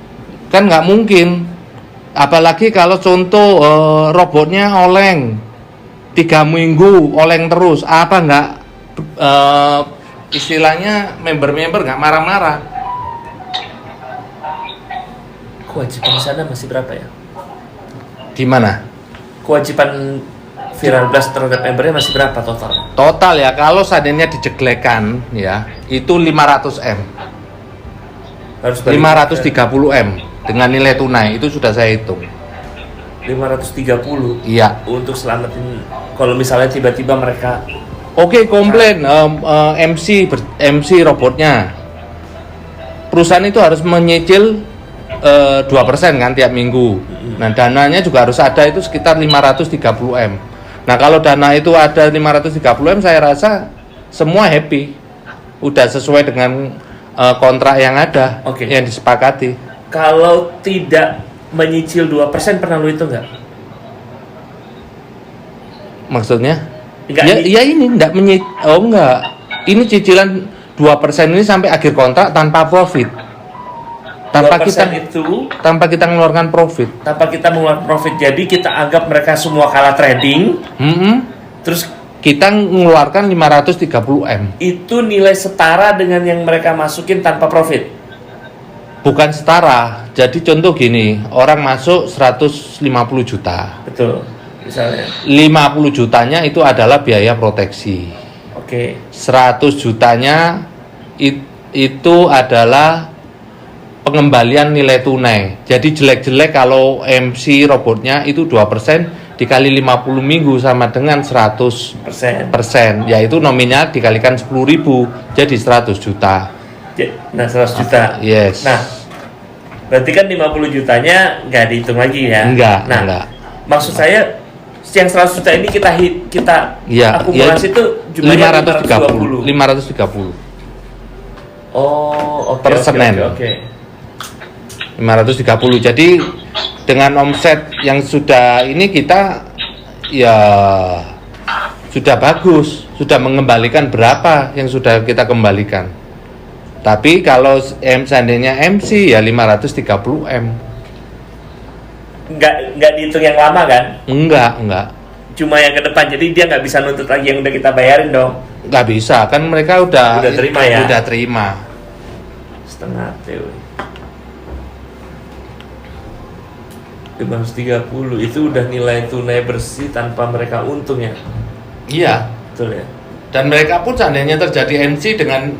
Kan nggak mungkin. Apalagi kalau contoh robotnya oleng 3 minggu oleng terus, apa nggak istilahnya member-member nggak marah-marah? Kewajiban di sana masih berapa ya? Di mana? Kewajiban Viral Blast terhadap membernya masih berapa total? Total ya, kalau seandainya dijeglekan ya, itu 500M. Harus 530M dengan nilai tunai, itu sudah saya hitung. 530 Iya. untuk selamatin kalau misalnya tiba-tiba mereka Oke, komplain MC robotnya. Perusahaan itu harus menyicil 2% kan tiap minggu. Nah, dananya juga harus ada, itu sekitar 530M. Nah, kalau dana itu ada 530M, saya rasa semua happy. Udah sesuai dengan kontrak yang ada, Oke. yang disepakati. kalau tidak menyicil 2% pernah lu itu nggak? Maksudnya? Enggak, Ya ini enggak enggak. Ini cicilan 2% ini sampai akhir kontrak tanpa profit. Tanpa 2% tanpa kita mengeluarkan profit. tanpa kita mengeluarkan profit. Jadi kita anggap mereka semua kalah trading. Terus Kita mengeluarkan 530M. itu nilai setara dengan yang mereka masukin tanpa profit. Bukan setara. Jadi contoh gini, orang masuk 150 juta. Betul. Misalnya. 50 jutanya itu adalah biaya proteksi. Oke. 100 jutanya itu adalah pengembalian nilai tunai. Jadi jelek-jelek kalau MC robotnya itu 2% dikali 50 minggu sama dengan 100%, yaitu nominal dikalikan 10.000 jadi 100 juta. Nah, 100 juta. Yes. Nah, berarti kan 50 jutanya nggak dihitung lagi ya? Enggak, Nah, enggak. maksud saya yang 100 juta ini kita Iya, akumulasi itu jumlahnya 530. Oh, oke. Per Senin. Oke. 530. Jadi dengan omset yang sudah ini kita ya sudah bagus, sudah mengembalikan berapa yang sudah kita kembalikan. Tapi kalau seandainya MC ya 530M. Nggak dihitung yang lama kan? Enggak. Cuma yang ke depan, jadi dia nggak bisa nuntut lagi yang udah kita bayarin dong. Nggak bisa, kan mereka udah terima ya? Udah terima. Setengah teori. 530 itu udah nilai tunai bersih tanpa mereka untung ya? Iya. Betul ya? Dan mereka pun seandainya terjadi MC dengan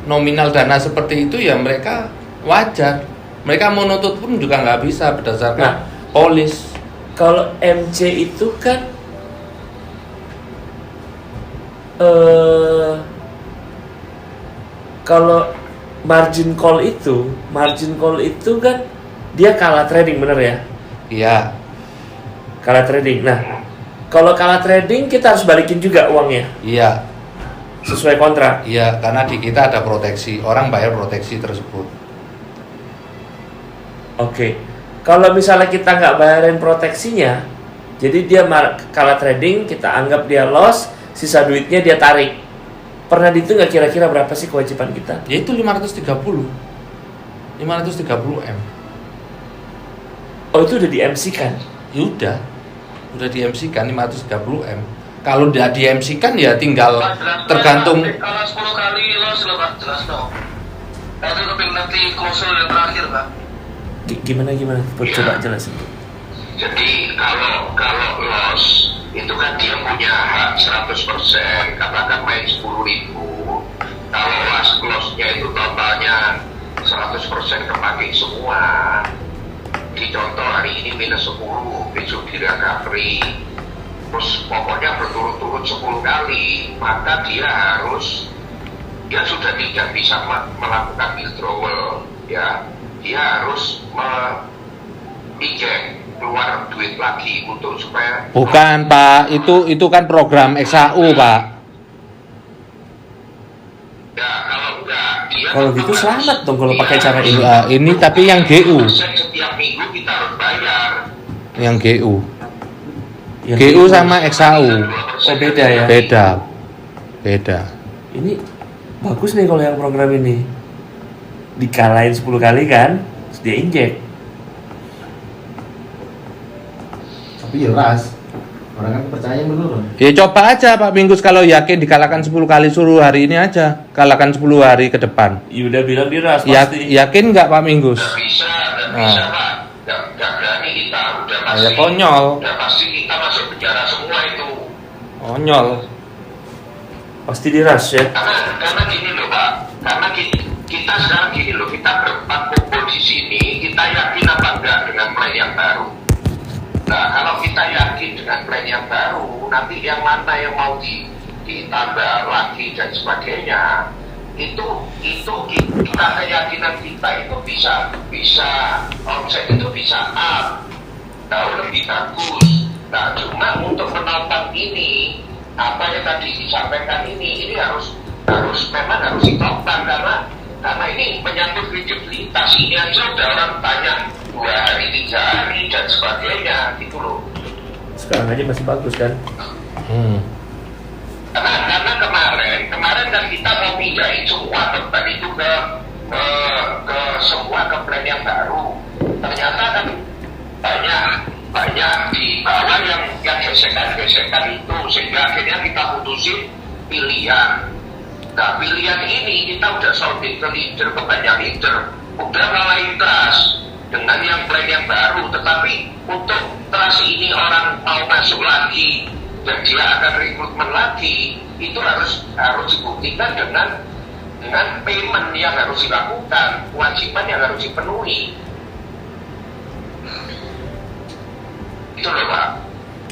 nominal dana seperti itu ya mereka wajar. Mereka mau nuntut pun juga nggak bisa berdasarkan polis. Kalau MC itu kan kalau margin call itu kan dia kalah trading, bener ya? Iya. Kalah trading. Nah, kalau kalah trading kita harus balikin juga uangnya Iya. sesuai kontrak. Iya, karena di kita ada proteksi. Orang bayar proteksi tersebut. Oke. Kalau misalnya kita nggak bayarin proteksinya, jadi dia kalah trading, kita anggap dia loss, sisa duitnya dia tarik. Pernah dihitung nggak kira-kira berapa sih kewajiban kita? Yaitu 530. 530M. Oh, itu udah di-MC-kan? Ya udah di-MC-kan 530M. Kalau udah di-MC-kan ya tinggal tergantung. Kalau 10 kali loss loh Pak, jelas dong. Nanti keping nanti klausul yang terakhir Pak. Gimana? Coba jelasin. Jadi kalau loss itu kan dia punya hak 100%, katakan main 10.000. Kalau last loss-nya itu totalnya 100% kepake semua. Di contoh hari ini minus 10, besok di recovery. Terus pokoknya berturut-turut 10 kali, maka dia sudah tidak bisa melakukan withdrawal, ya. Dia harus injek keluar duit lagi untuk supaya Bukan Pak, itu kan program XAU Pak. ya kalau enggak dia Kalau gitu selamat dong kalau pakai cara ini. Ya, ini tapi yang GU. setiap minggu kita harus bayar. Yang GU. Yang GU sama XAU. Oh, beda ya? Beda. Ini bagus nih kalau yang program ini. Dikalahin 10 kali kan, terus dia injek. Tapi ya ras. Orang kan percaya menurun. Ya coba aja Pak Minggus, kalau yakin dikalahkan 10 kali, suruh hari ini aja kalahkan 10 hari ke depan. Yuda bilang diras Ya, pasti. yakin nggak Pak Minggus? Nggak bisa Pak. Nggak berani kita, udah pasti. Ya konyol. Udah pasti kita masuk penjara semua itu. Konyol. Pasti diras ya. Karena gini loh Pak, karena kita sekarang gini loh, kita berempat kumpul di sini, kita yakin apa enggak dengan plan yang baru. Nah kalau kita yakin dengan plan yang baru, nanti yang mana yang mau ditambah lagi dan sebagainya, itu kita keyakinan kita itu bisa omset itu bisa up, jauh lebih bagus. Nah cuma untuk menopang ini, apa yang tadi disampaikan ini harus memang harus ditopang karena ini menyangkut kredibilitas. Ini aja udah orang tanya 2 hari 3 hari dan sebagainya gitu loh. Sekarang aja masih bagus kan. Karena kemarin kan kita mau pindahin semua tempat itu ke semua ke plan yang baru. Ternyata kan banyak di bawah yang gesekan itu, sehingga akhirnya kita putusin pilihan. Nah pilihan ini kita udah sounding ke leader, ke banyak leader, udah mulai trust dengan yang plan yang baru. Tetapi untuk trust ini orang mau masuk lagi dan dia akan rekrutmen lagi, itu harus dibuktikan dengan payment yang harus dilakukan, kewajiban yang harus dipenuhi. Itu loh Pak.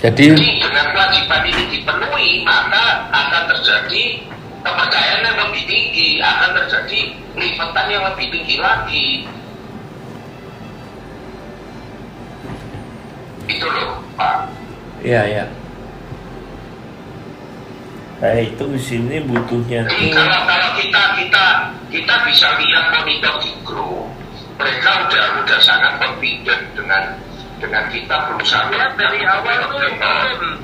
Jadi dengan kewajiban ini dipenuhi, maka akan terjadi kepercayaan yang lebih tinggi, akan terjadi lipatan yang lebih tinggi lagi. Itu loh Pak. Iya ya. Itu di sini butuhnya Jadi tuh. kalau kita bisa lihat monitor di grup, mereka udah sangat confident dengan kita berusaha. Dari awal itu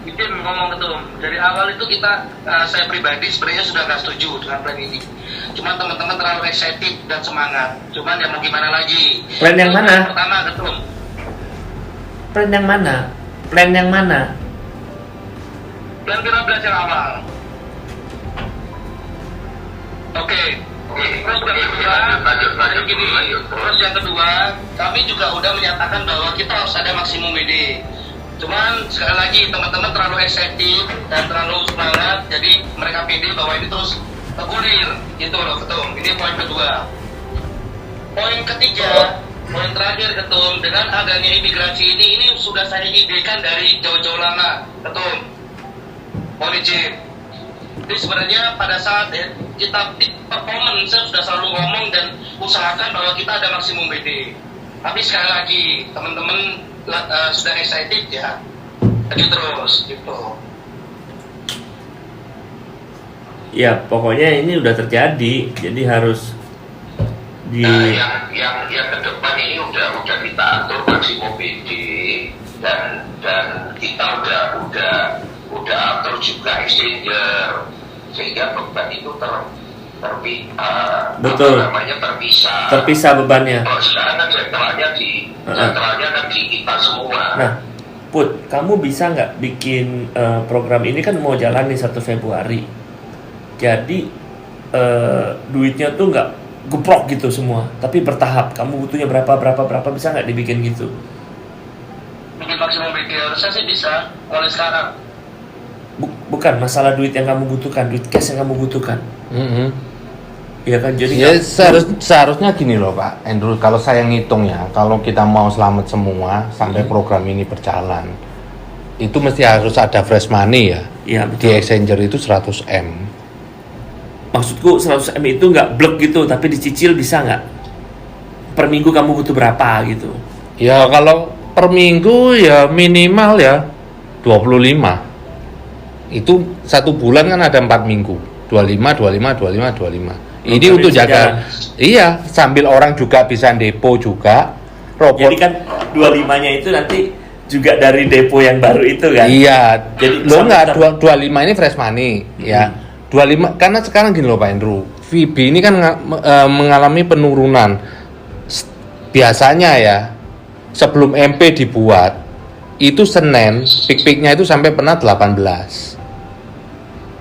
Ketum ngomong Ketum, dari awal itu kita saya pribadi sebenarnya sudah nggak setuju dengan plan ini. Cuman teman-teman terlalu excited dan semangat. Cuman ya mau gimana lagi? Plan yang mana? Pertama Ketum. Plan yang mana? Plan yang mana? Plan 15 yang awal. Oke. Terus yang kedua, kami juga udah menyatakan bahwa kita harus ada maksimum BD. Cuman sekali lagi teman-teman terlalu excited dan terlalu semangat, jadi mereka pede bahwa ini terus tergulir, gitu loh Ketum. Ini poin kedua. Poin ketiga, poin terakhir Ketum, dengan adanya imigrasi ini sudah saya idekan dari jauh-jauh lama, Ketum. Mohon izin. Jadi sebenarnya pada saat kita peak performance, saya sudah selalu ngomong dan usahakan bahwa kita ada maksimum BD. Tapi sekali lagi teman-teman sudah excited ya, lanjut terus gitu. Ya pokoknya ini udah terjadi, jadi harus Nah, yang ke depan ini udah kita atur maksimum BD dan kita udah atur juga exchanger, sehingga beban itu terpisah bebannya. Oh, sekarang kan sentralnya kan di kita semua. Nah, Put, kamu bisa nggak bikin program ini kan mau jalan nih 1 Februari. Jadi duitnya tuh nggak geprok gitu semua, tapi bertahap. Kamu butuhnya berapa bisa nggak dibikin gitu? Bikin maksimum BD harusnya sih bisa mulai sekarang. Bukan masalah duit yang kamu butuhkan, duit cash yang kamu butuhkan. Iya kan, jadi Ya seharusnya gini loh Pak Andrew, kalau saya ngitung ya, kalau kita mau selamat semua sampai program ini berjalan, itu mesti harus ada fresh money ya. Iya, Di exchanger itu 100 M. Maksudku 100 M itu nggak blok gitu, tapi dicicil bisa nggak? Per minggu kamu butuh berapa gitu? Ya kalau per minggu ya minimal ya 25. Itu 1 bulan kan ada 4 minggu, 25. Ini Program untuk bisa jaga, jalan. iya, sambil orang juga bisa depo juga. Robot. Jadi kan 25-nya itu nanti juga dari depo yang baru itu kan? Iya, Jadi lo nggak sampai 25 ini fresh money, ya. 25 karena sekarang gini loh Pak Andrew, VB ini kan mengalami penurunan. Biasanya ya sebelum MP dibuat itu Senin peak-peaknya itu sampai pernah 18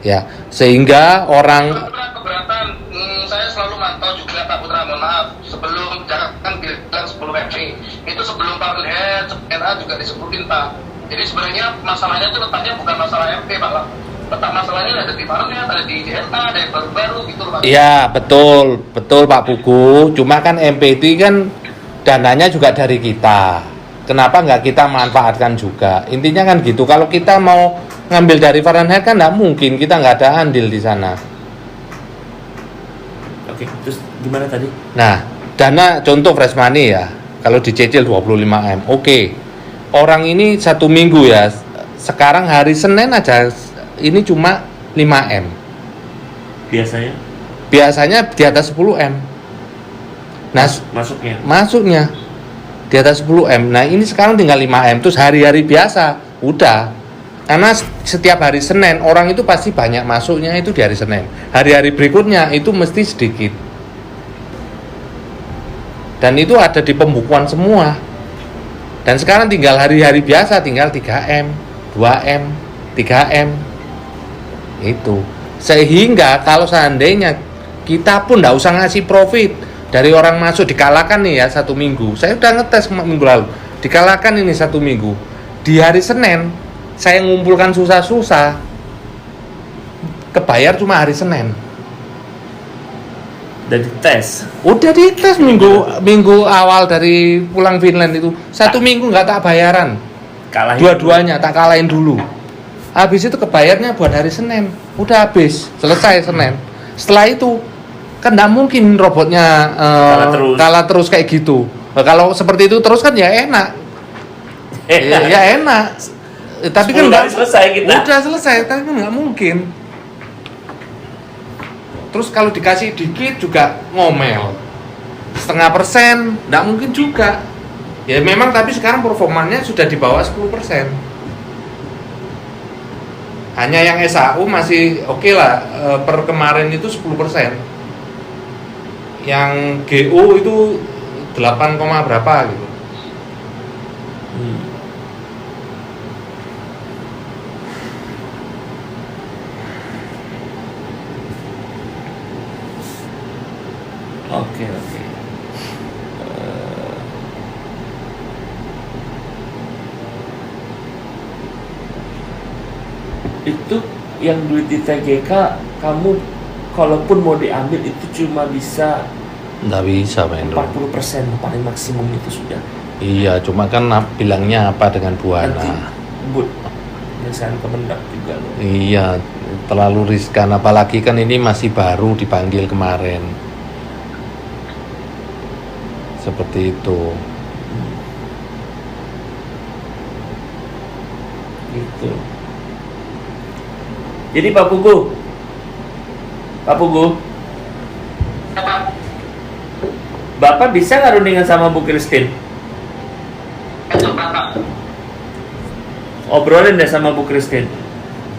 ya, sehingga orang Pak Putra keberatan, saya selalu mantau juga Pak Putra, mohon maaf, sebelum jangan bilang 10 MP itu sebelum Pak Head, NA juga disebutin Pak. Jadi sebenarnya masalahnya itu letaknya bukan masalah MP Pak, letak masalahnya ada di Farnet, ada di JNA, ada yang baru-baru gitu Pak. iya betul Pak Pugu, cuma kan MPT kan dananya juga dari kita, kenapa nggak kita manfaatkan juga, intinya kan gitu. Kalau kita mau ngambil dari Fahrenheit kan nggak mungkin, kita nggak ada andil di sana. Oke, terus gimana tadi? Nah, dana contoh fresh money ya, kalau dicicil 25M, oke. Orang ini 1 minggu ya, sekarang hari Senin aja ini cuma 5M. Biasanya Biasanya di atas 10M. Nah, masuknya di atas 10M. Nah, ini sekarang tinggal 5M, terus hari-hari biasa udah. Karena setiap hari Senin orang itu pasti banyak masuknya itu di hari Senin. Hari-hari berikutnya itu mesti sedikit. Dan itu ada di pembukuan semua. Dan sekarang tinggal hari-hari biasa, tinggal 3M, 2M, 3M. Itu. Sehingga kalau seandainya kita pun nggak usah ngasih profit dari orang masuk, dikalahkan nih ya 1 minggu. Saya udah ngetes minggu lalu. Dikalahkan ini 1 minggu. Di hari Senin saya ngumpulkan susah-susah, kebayar cuma hari Senin. dan dites. Udah dites minggu awal dari pulang Finland itu 1 minggu nggak tak bayaran. Kalahin Dua-duanya tak kalahin dulu. Habis itu kebayarnya buat hari Senin. Udah habis, selesai Senin. Setelah itu kan nggak mungkin robotnya kalah terus kayak gitu. Nah, kalau seperti itu terus kan ya enak. Ya enak. Tapi kan nggak selesai kita. udah selesai, tapi kan nggak mungkin. Terus kalau dikasih dikit juga ngomel, 0,5%, nggak mungkin juga. Ya memang, tapi sekarang performanya sudah di bawah 10%. Hanya yang SAU masih oke lah, per kemarin itu 10%. Yang GO itu 8, berapa gitu. Oke. Itu yang duit di TGK kamu kalaupun mau diambil itu cuma bisa Nggak bisa, Pak Hendro. 40% paling maksimum itu sudah. Iya, cuma kan bilangnya apa dengan Nanti Buana. penyelesaian Kemendak juga loh. Iya, terlalu riskan, apalagi kan ini masih baru dipanggil kemarin. Seperti itu. Gitu. Jadi Pak Pugu, Bapak bisa nggak rundingan sama Bu Christine? Obrolin deh sama Bu Christine,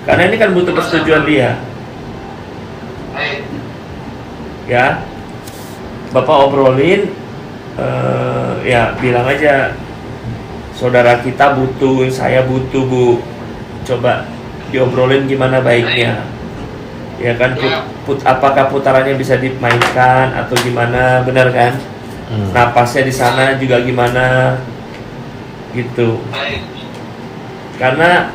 karena ini kan butuh persetujuan dia. Ya, Bapak obrolin, ya bilang aja saudara kita butuh, saya butuh Bu. Coba diobrolin gimana baiknya. Ya kan, apakah putarannya bisa dimainkan atau gimana, benar kan? Napasnya di sana juga gimana, gitu. Karena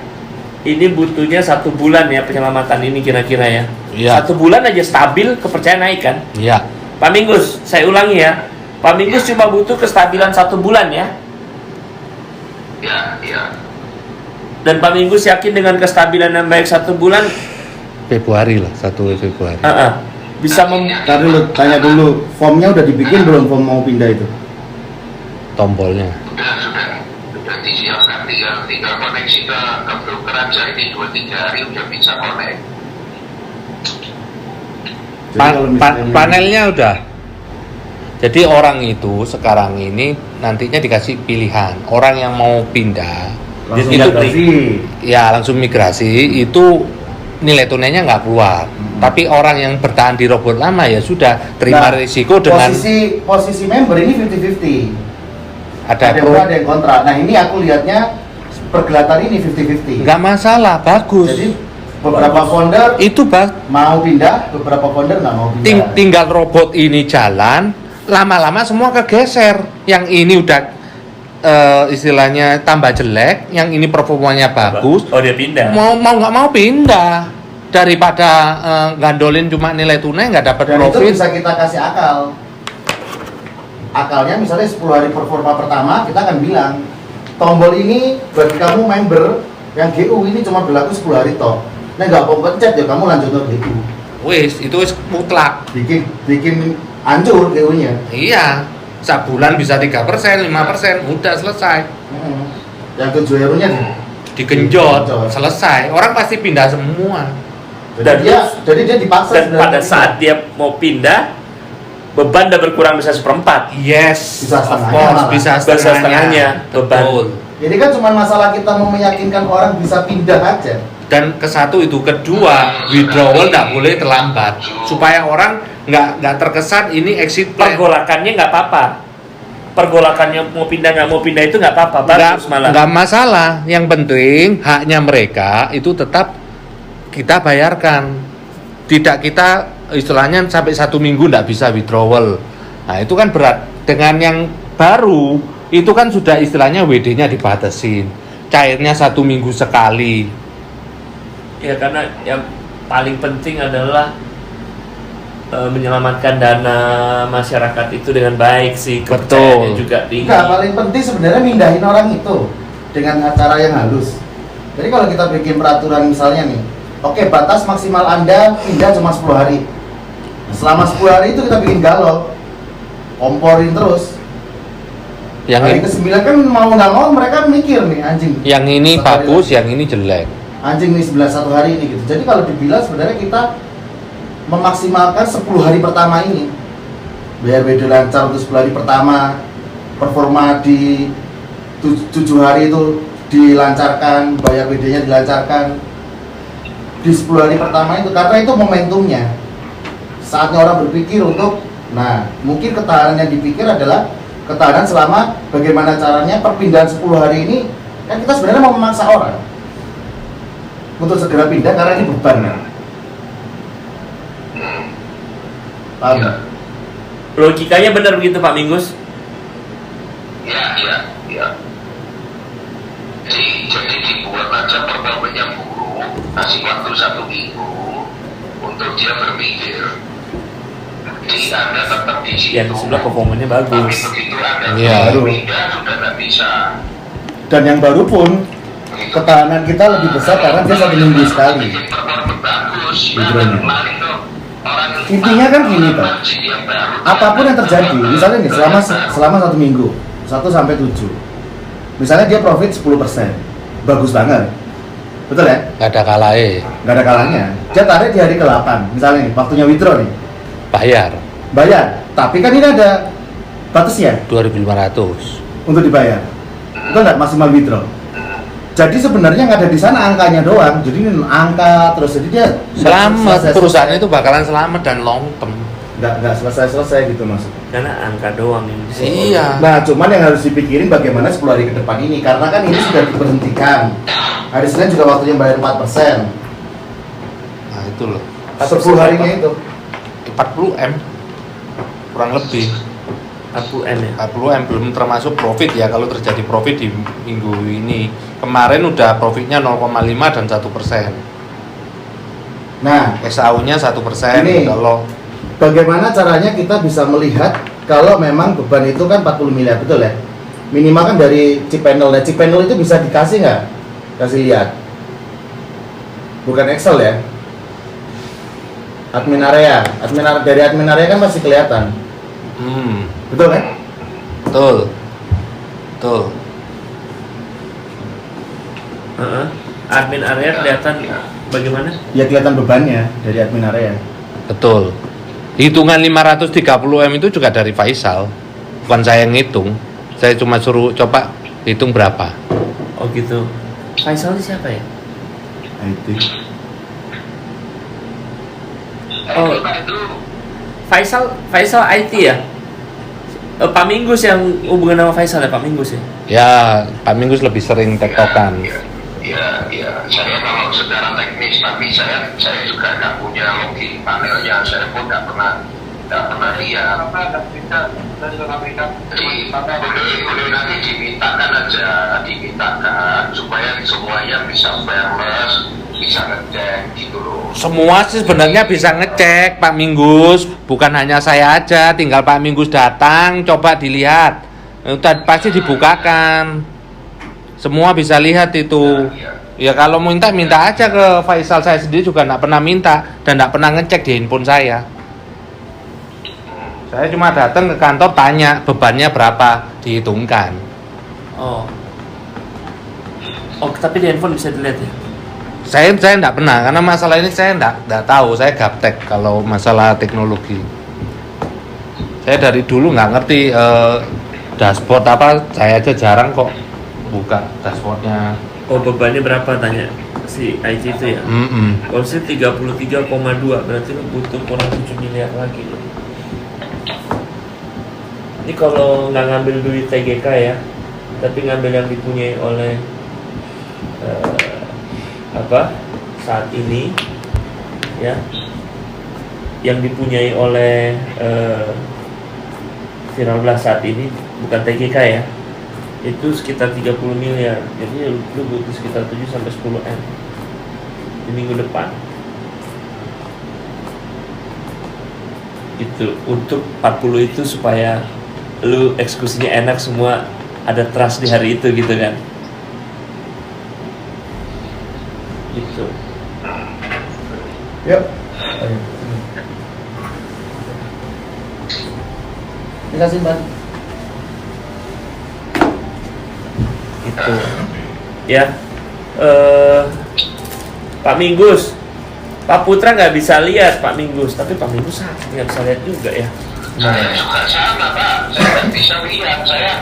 ini butuhnya 1 bulan ya penyelamatan ini kira-kira ya. Iya. 1 bulan aja stabil, kepercayaan naik kan? Iya. Pak Minggus, saya ulangi ya. Pak Minggus cuma butuh kestabilan 1 bulan ya. Ya. Dan Pak Minggus yakin dengan kestabilan yang baik 1 bulan, Februari lah, 1 Februari. bisa Tadi lu tanya dulu, formnya udah dibikin belum, form mau pindah itu? Tombolnya. Sudah disiapkan, tinggal koneksi ke broker aja, ini 2-3 hari udah bisa connect. Jadi kalau misalnya- Panelnya udah. Jadi orang itu sekarang ini nantinya dikasih pilihan. Orang yang mau pindah Langsung itu migrasi. ya langsung migrasi, itu nilai tunainya nggak keluar. Tapi orang yang bertahan di robot lama ya sudah terima risiko dengan posisi member ini 50-50. ada yang pro, ada yang kontra. Nah ini aku lihatnya pergelatan ini 50-50. Nggak masalah, bagus. Jadi beberapa founder Itu mau pindah, beberapa founder nggak mau pindah. tinggal robot ini jalan, lama-lama semua kegeser. Yang ini udah istilahnya tambah jelek, yang ini performanya bagus. Oh, dia pindah. Mau nggak mau pindah daripada gandolin cuma nilai tunai nggak dapat Dan itu profit. bisa kita kasih akal. Akalnya misalnya 10 hari performa pertama kita akan bilang tombol ini bagi kamu member yang GU ini cuma berlaku 10 hari toh. Nah nggak mau pencet ya kamu lanjut ke GU. Wis, itu wis mutlak. Bikin hancur GU-nya. Iya, sebulan bisa 3%, 5%, udah selesai. Yang 7 euronya Digenjot, selesai. Orang pasti pindah semua. Jadi dia dipaksa. Dan pada saat dia mau pindah, beban udah berkurang bisa 1/4. Yes, Bisa of setengahnya course, malah. bisa Bisa setengahnya. setengahnya, beban. Betul. Ini kan cuma masalah kita mau meyakinkan orang bisa pindah aja. Dan ke satu itu, kedua, withdrawal nggak boleh terlambat supaya orang nggak terkesan ini exit plan. Pergolakannya nggak apa-apa. Pergolakannya mau pindah nggak mau pindah itu nggak apa-apa. Bagus malah. Nggak masalah. Yang penting haknya mereka itu tetap kita bayarkan. Tidak kita istilahnya sampai 1 minggu nggak bisa withdrawal. Nah itu kan berat. Dengan yang baru itu kan sudah istilahnya WD-nya dibatasin. Cairnya 1 minggu sekali. Ya karena yang paling penting adalah menyelamatkan dana masyarakat itu dengan baik sih. Kepercayaannya juga tinggi. Enggak, paling penting sebenarnya mindahin orang itu dengan acara yang halus. Jadi kalau kita bikin peraturan misalnya nih, oke, batas maksimal Anda pindah cuma 10 hari. Selama 10 hari itu kita bikin galau, komporin terus. Yang Hari ini, ke-9 kan mau nggak mau mereka mikir nih anjing. yang ini Satu hari bagus, lagi. yang ini jelek. Anjing nih 11 hari ini gitu. Jadi kalau dibilang sebenarnya kita memaksimalkan 10 hari pertama ini. Biar WD lancar untuk 10 hari pertama, performa di 7 hari itu dilancarkan, bayar WD-nya dilancarkan di 10 hari pertama itu, karena itu momentumnya. Saatnya orang berpikir untuk, nah mungkin ketahanan yang dipikir adalah ketahanan selama bagaimana caranya perpindahan 10 hari ini. Kan kita sebenarnya mau memaksa orang untuk segera pindah karena ini beban kan? Paham? Ya. Logikanya benar begitu Pak Minggus? Ya. Jadi dibuat aja performanya buruk, kasih waktu 1 minggu untuk dia berpikir. Jadi Anda tetap di situ. Yang sebelah performanya Tapi bagus. begitu Anda Iya. pindah sudah nggak bisa. Dan yang baru pun ketahanan kita lebih besar karena dia 1 minggu sekali. Bikin performa bagus. Hidronya. Kemarin tuh orang Intinya kan gini Pak, yang baru. apapun yang terjadi, misalnya nih selama 1 minggu 1 sampai 7, misalnya dia profit 10%, bagus banget, betul ya? Nggak ada kalahnya, Nggak ada kalahnya. Dia tarik di hari ke-8, misalnya nih, waktunya withdraw nih, bayar. Tapi kan ini ada batasnya 2.500. untuk dibayar, betul nggak, maksimal withdraw. Jadi sebenarnya nggak ada di sana angkanya doang, jadi ini angka terus, jadi dia Selamat, selesai- perusahaan selesai. itu bakalan selamat dan long term. nggak selesai gitu maksudnya. Karena angka doang yang di sini. Iya. Nah, cuman yang harus dipikirin bagaimana 10 hari ke depan ini, karena kan ini sudah diberhentikan. Hari Senin juga waktunya bayar 4%. Nah itu loh, 10 harinya itu. 40M kurang lebih. 40M ya. 40M belum termasuk profit ya, kalau terjadi profit di minggu ini. Kemarin udah profitnya 0,5 dan 1%. Nah, SAU-nya 1%. Ini. Kalau bagaimana caranya kita bisa melihat kalau memang beban itu kan 40 miliar, betul ya? Minimal kan dari cPanel. Nah, cPanel itu bisa dikasih nggak? Kasih lihat. Bukan Excel ya. Admin area. Dari admin area kan masih kelihatan. Betul kan? betul. Admin area kelihatan bagaimana? Ya kelihatan bebannya dari admin area. Betul. Hitungan 530M itu juga dari Faisal. Bukan saya yang ngitung. Saya cuma suruh coba hitung berapa. Oh gitu. Faisal ini siapa ya? IT. Oh, Faisal IT ya? Pak Minggus yang hubungan sama Faisal ya, Pak Minggus ya? Ya, Pak Minggus lebih sering tektokan. Ya, saya kalau secara teknis, tapi saya juga nggak punya login panelnya, saya pun nggak pernah lihat. Jadi boleh nanti dimintakan supaya semuanya bisa fairness, bisa ngecek gitu loh. Semua sih sebenarnya bisa ngecek Pak Minggus, bukan hanya saya aja, tinggal Pak Minggus datang, coba dilihat. Pasti dibukakan. Semua bisa lihat itu. Ya kalau minta aja ke Faisal, saya sendiri juga nggak pernah minta dan nggak pernah ngecek di handphone saya. Saya cuma datang ke kantor tanya bebannya berapa, dihitungkan. Oh, tapi di handphone bisa dilihat ya? Saya nggak pernah, karena masalah ini saya nggak tahu, saya gaptek kalau masalah teknologi. Saya dari dulu nggak ngerti dashboard apa, saya aja jarang kok buka dashboardnya. Oh, bebannya berapa tanya si IT itu ya? Kalau sih 33,2, berarti lo butuh kurang 7 miliar lagi lo. Ini kalau nggak ngambil duit TGK ya, tapi ngambil yang dipunyai oleh saat ini ya, yang dipunyai oleh Viral Blast saat ini, bukan TGK ya, itu sekitar 30 miliar. Jadi lu butuh sekitar 7-10 M di minggu depan. Itu untuk 40 itu supaya lu eksekusinya enak, semua ada trust di hari itu gitu kan. Gitu. Yuk. Dikasih ban. Gitu. Ya. Pak Minggus, Pak Putra nggak bisa lihat Pak Minggus, tapi Pak Minggus nggak bisa lihat juga ya. Saya juga sama Pak, saya nggak bisa lihat, saya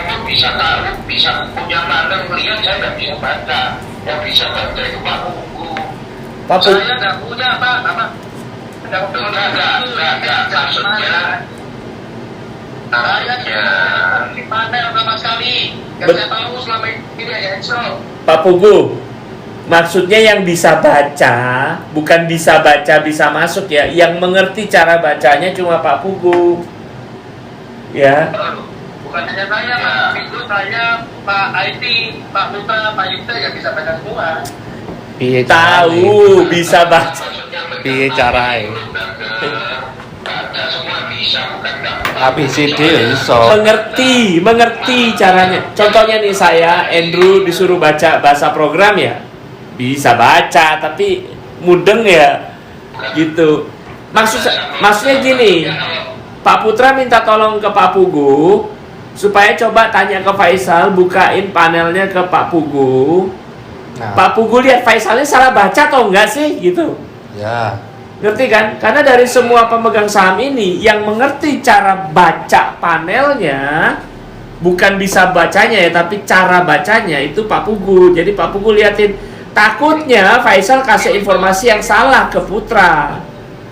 pun bisa tahu, bisa punya panel melihat, saya nggak bisa baca, yang bisa baca itu Pak Buku. Saya nggak punya Pak, apa? Nggak, maksudnya. Saya di panel sama sekali, yang saya tahu selama ini ya Excel. Pak Pugu, maksudnya yang bisa baca, bukan bisa baca bisa masuk ya. Yang mengerti cara bacanya cuma Pak Pugu. Ya. Bukan hanya saya, Pak Minggu, saya, Pak IT, Pak Putra, Pak Yudha yang bisa baca semua. Tahu bisa baca. Piye carae? Baca semua bisa, bukan nggak. ABCD iso. Mengerti caranya. Contohnya nih, saya Andrew disuruh baca bahasa program ya. Bisa baca tapi mudeng ya. Gitu. Maksudnya gini. Pak Putra minta tolong ke Pak Pugu supaya coba tanya ke Faisal, bukain panelnya ke Pak Pugu. Nah. Pak Pugu lihat Faisalnya salah baca atau enggak sih gitu. Ya. Ngerti kan? Karena dari semua pemegang saham ini yang mengerti cara baca panelnya, bukan bisa bacanya ya, tapi cara bacanya itu Pak Pugu. Jadi Pak Pugu liatin, takutnya Faisal kasih informasi yang salah ke Putra.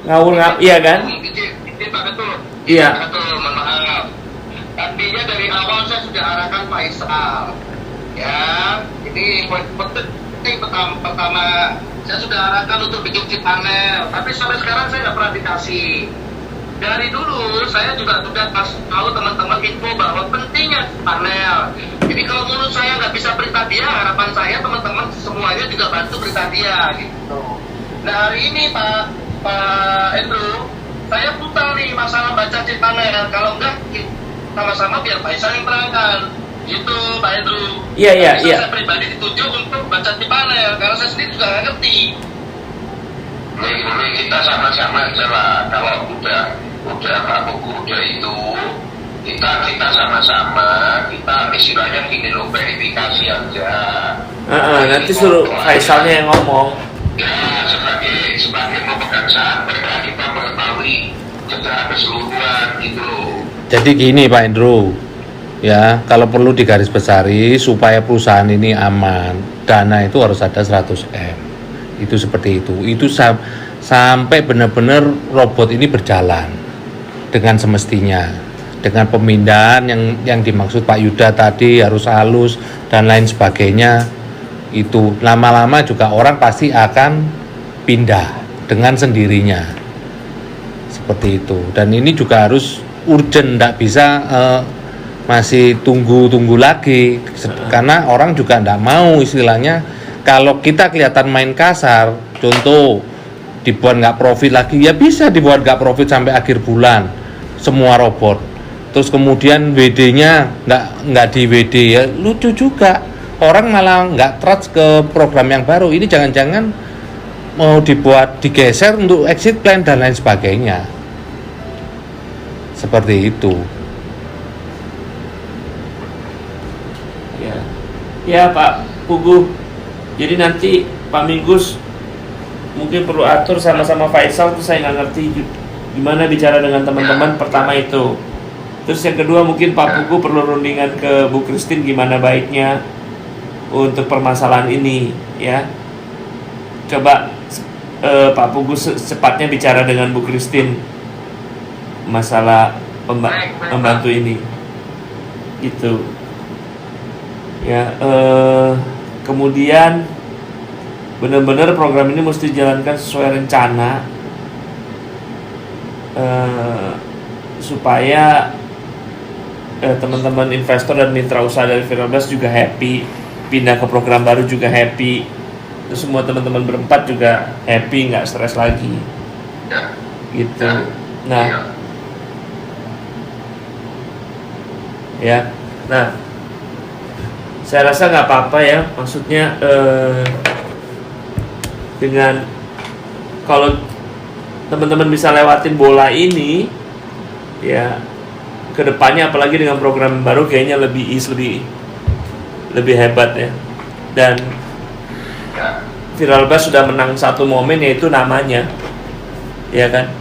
Ngawur, iya kan? Betul. Iya. Betul, mohon maaf. Artinya dari awal saya sudah arahkan Faisal. Ya, ini penting pertama saya sudah arahkan untuk bikin chip panel, tapi sampai sekarang saya nggak pernah dikasih. Dari dulu saya juga sudah kasih tahu teman-teman info bahwa pentingnya panel. Jadi kalau menurut saya nggak bisa perintah dia, harapan saya teman-teman semuanya juga bantu perintah dia gitu. Nah hari ini Pak Andrew, saya putar nih masalah baca chip panel. Kalau enggak sama-sama biar Faisal yang terangkan. Gitu Pak Andrew. Iya. Saya pribadi ditunjuk untuk baca chip panel karena saya sendiri juga nggak ngerti. Jadi kita sama-sama aja lah. Kalau udah Pak Buku udah itu, kita sama-sama, kita istilahnya gini loh, verifikasi aja. Nanti suruh Faisalnya yang ngomong. Ya, sebagai pemegang saham, kita mengetahui secara keseluruhan gitu loh. Jadi gini Pak Andrew, ya kalau perlu digarisbesari supaya perusahaan ini aman, dana itu harus ada 100 M. Itu seperti itu sampai benar-benar robot ini berjalan dengan semestinya. dengan pemindahan yang dimaksud Pak Yuda tadi harus halus dan lain sebagainya, itu lama-lama juga orang pasti akan pindah dengan sendirinya seperti itu. Dan ini juga harus urgent, tidak bisa masih tunggu lagi, karena orang juga tidak mau istilahnya kalau kita kelihatan main kasar, contoh dibuat nggak profit lagi, ya bisa dibuat nggak profit sampai akhir bulan semua robot, terus kemudian WD-nya nggak di WD, ya lucu juga, orang malah nggak trust ke program yang baru. Ini jangan-jangan mau digeser untuk exit plan dan lain sebagainya, seperti itu. Ya Pak Pugu, jadi nanti Pak Minggus mungkin perlu atur sama-sama Faisal, tuh saya nggak ngerti gimana bicara dengan teman-teman. Pertama itu, terus yang kedua mungkin Pak Pugu perlu rundingan ke Bu Christine gimana baiknya untuk permasalahan ini ya. Coba Pak Pugu secepatnya bicara dengan Bu Christine masalah membantu ini gitu ya. Kemudian benar-benar program ini mesti dijalankan sesuai rencana supaya teman-teman investor dan mitra usaha dari Viralblas juga happy, pindah ke program baru juga happy, terus semua teman-teman berempat juga happy, nggak stres lagi gitu. Nah ya, nah saya rasa nggak apa-apa ya, maksudnya dengan kalau teman-teman bisa lewatin bola ini ya, kedepannya apalagi dengan program baru kayaknya lebih hebat ya. Dan Viralblas sudah menang satu momen, yaitu namanya, ya kan.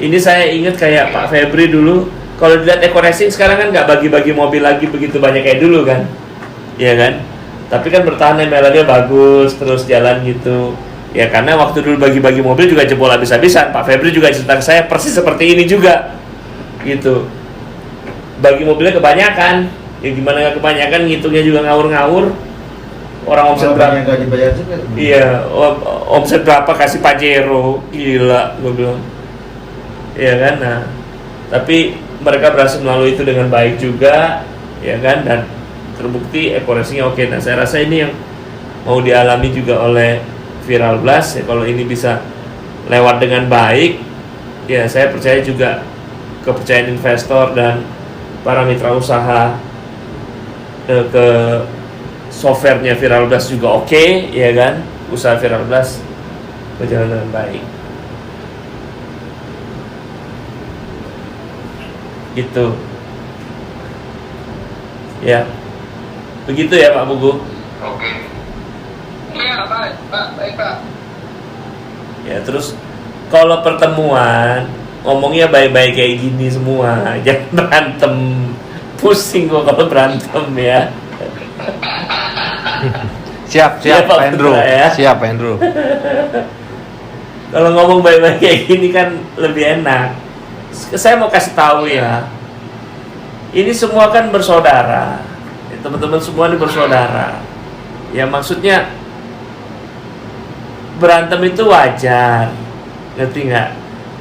Ini saya ingat kayak Pak Febri dulu, kalau dilihat Eco Racing sekarang kan nggak bagi-bagi mobil lagi begitu banyak kayak dulu kan, ya kan. Tapi kan bertahan, emailnya bagus, terus jalan gitu. Ya karena waktu dulu bagi-bagi mobil juga jebol habis-habisan. Pak Febri juga cerita ke saya persis seperti ini juga gitu. Bagi mobilnya kebanyakan, ya gimana nggak kebanyakan, ngitungnya juga ngawur-ngawur. Orang omset berapa? Iya, omset berapa kasih Pajero, gila, gue bilang. Iya kan, nah. Tapi mereka berhasil melalui itu dengan baik juga, ya kan, dan terbukti Eco Racing-nya oke. Nah, saya rasa ini yang mau dialami juga oleh Viralblas ya. Kalau ini bisa lewat dengan baik, ya saya percaya juga kepercayaan investor dan para mitra usaha ke softwarenya Viralblas juga oke, ya kan. Usaha Viralblas berjalan dengan baik gitu ya. Begitu ya Pak Pugu. Oke. Iya baik Pak. Ya terus kalau pertemuan ngomongnya baik-baik kayak gini semua, jangan berantem. Pusing gua kalau berantem ya. Siap Ya, Pak Andrew. Putra, ya. Siap Andrew. Kalau ngomong baik-baik kayak gini kan lebih enak. Saya mau kasih tahu ya, ini semua kan bersaudara. Teman-teman semua ini bersaudara. Ya maksudnya berantem itu wajar, ngerti nggak?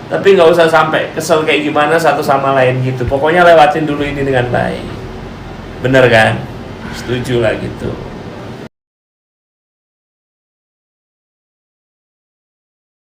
Tapi nggak usah sampai kesel kayak gimana satu sama lain gitu. Pokoknya lewatin dulu ini dengan baik. Bener kan? Setuju lah gitu.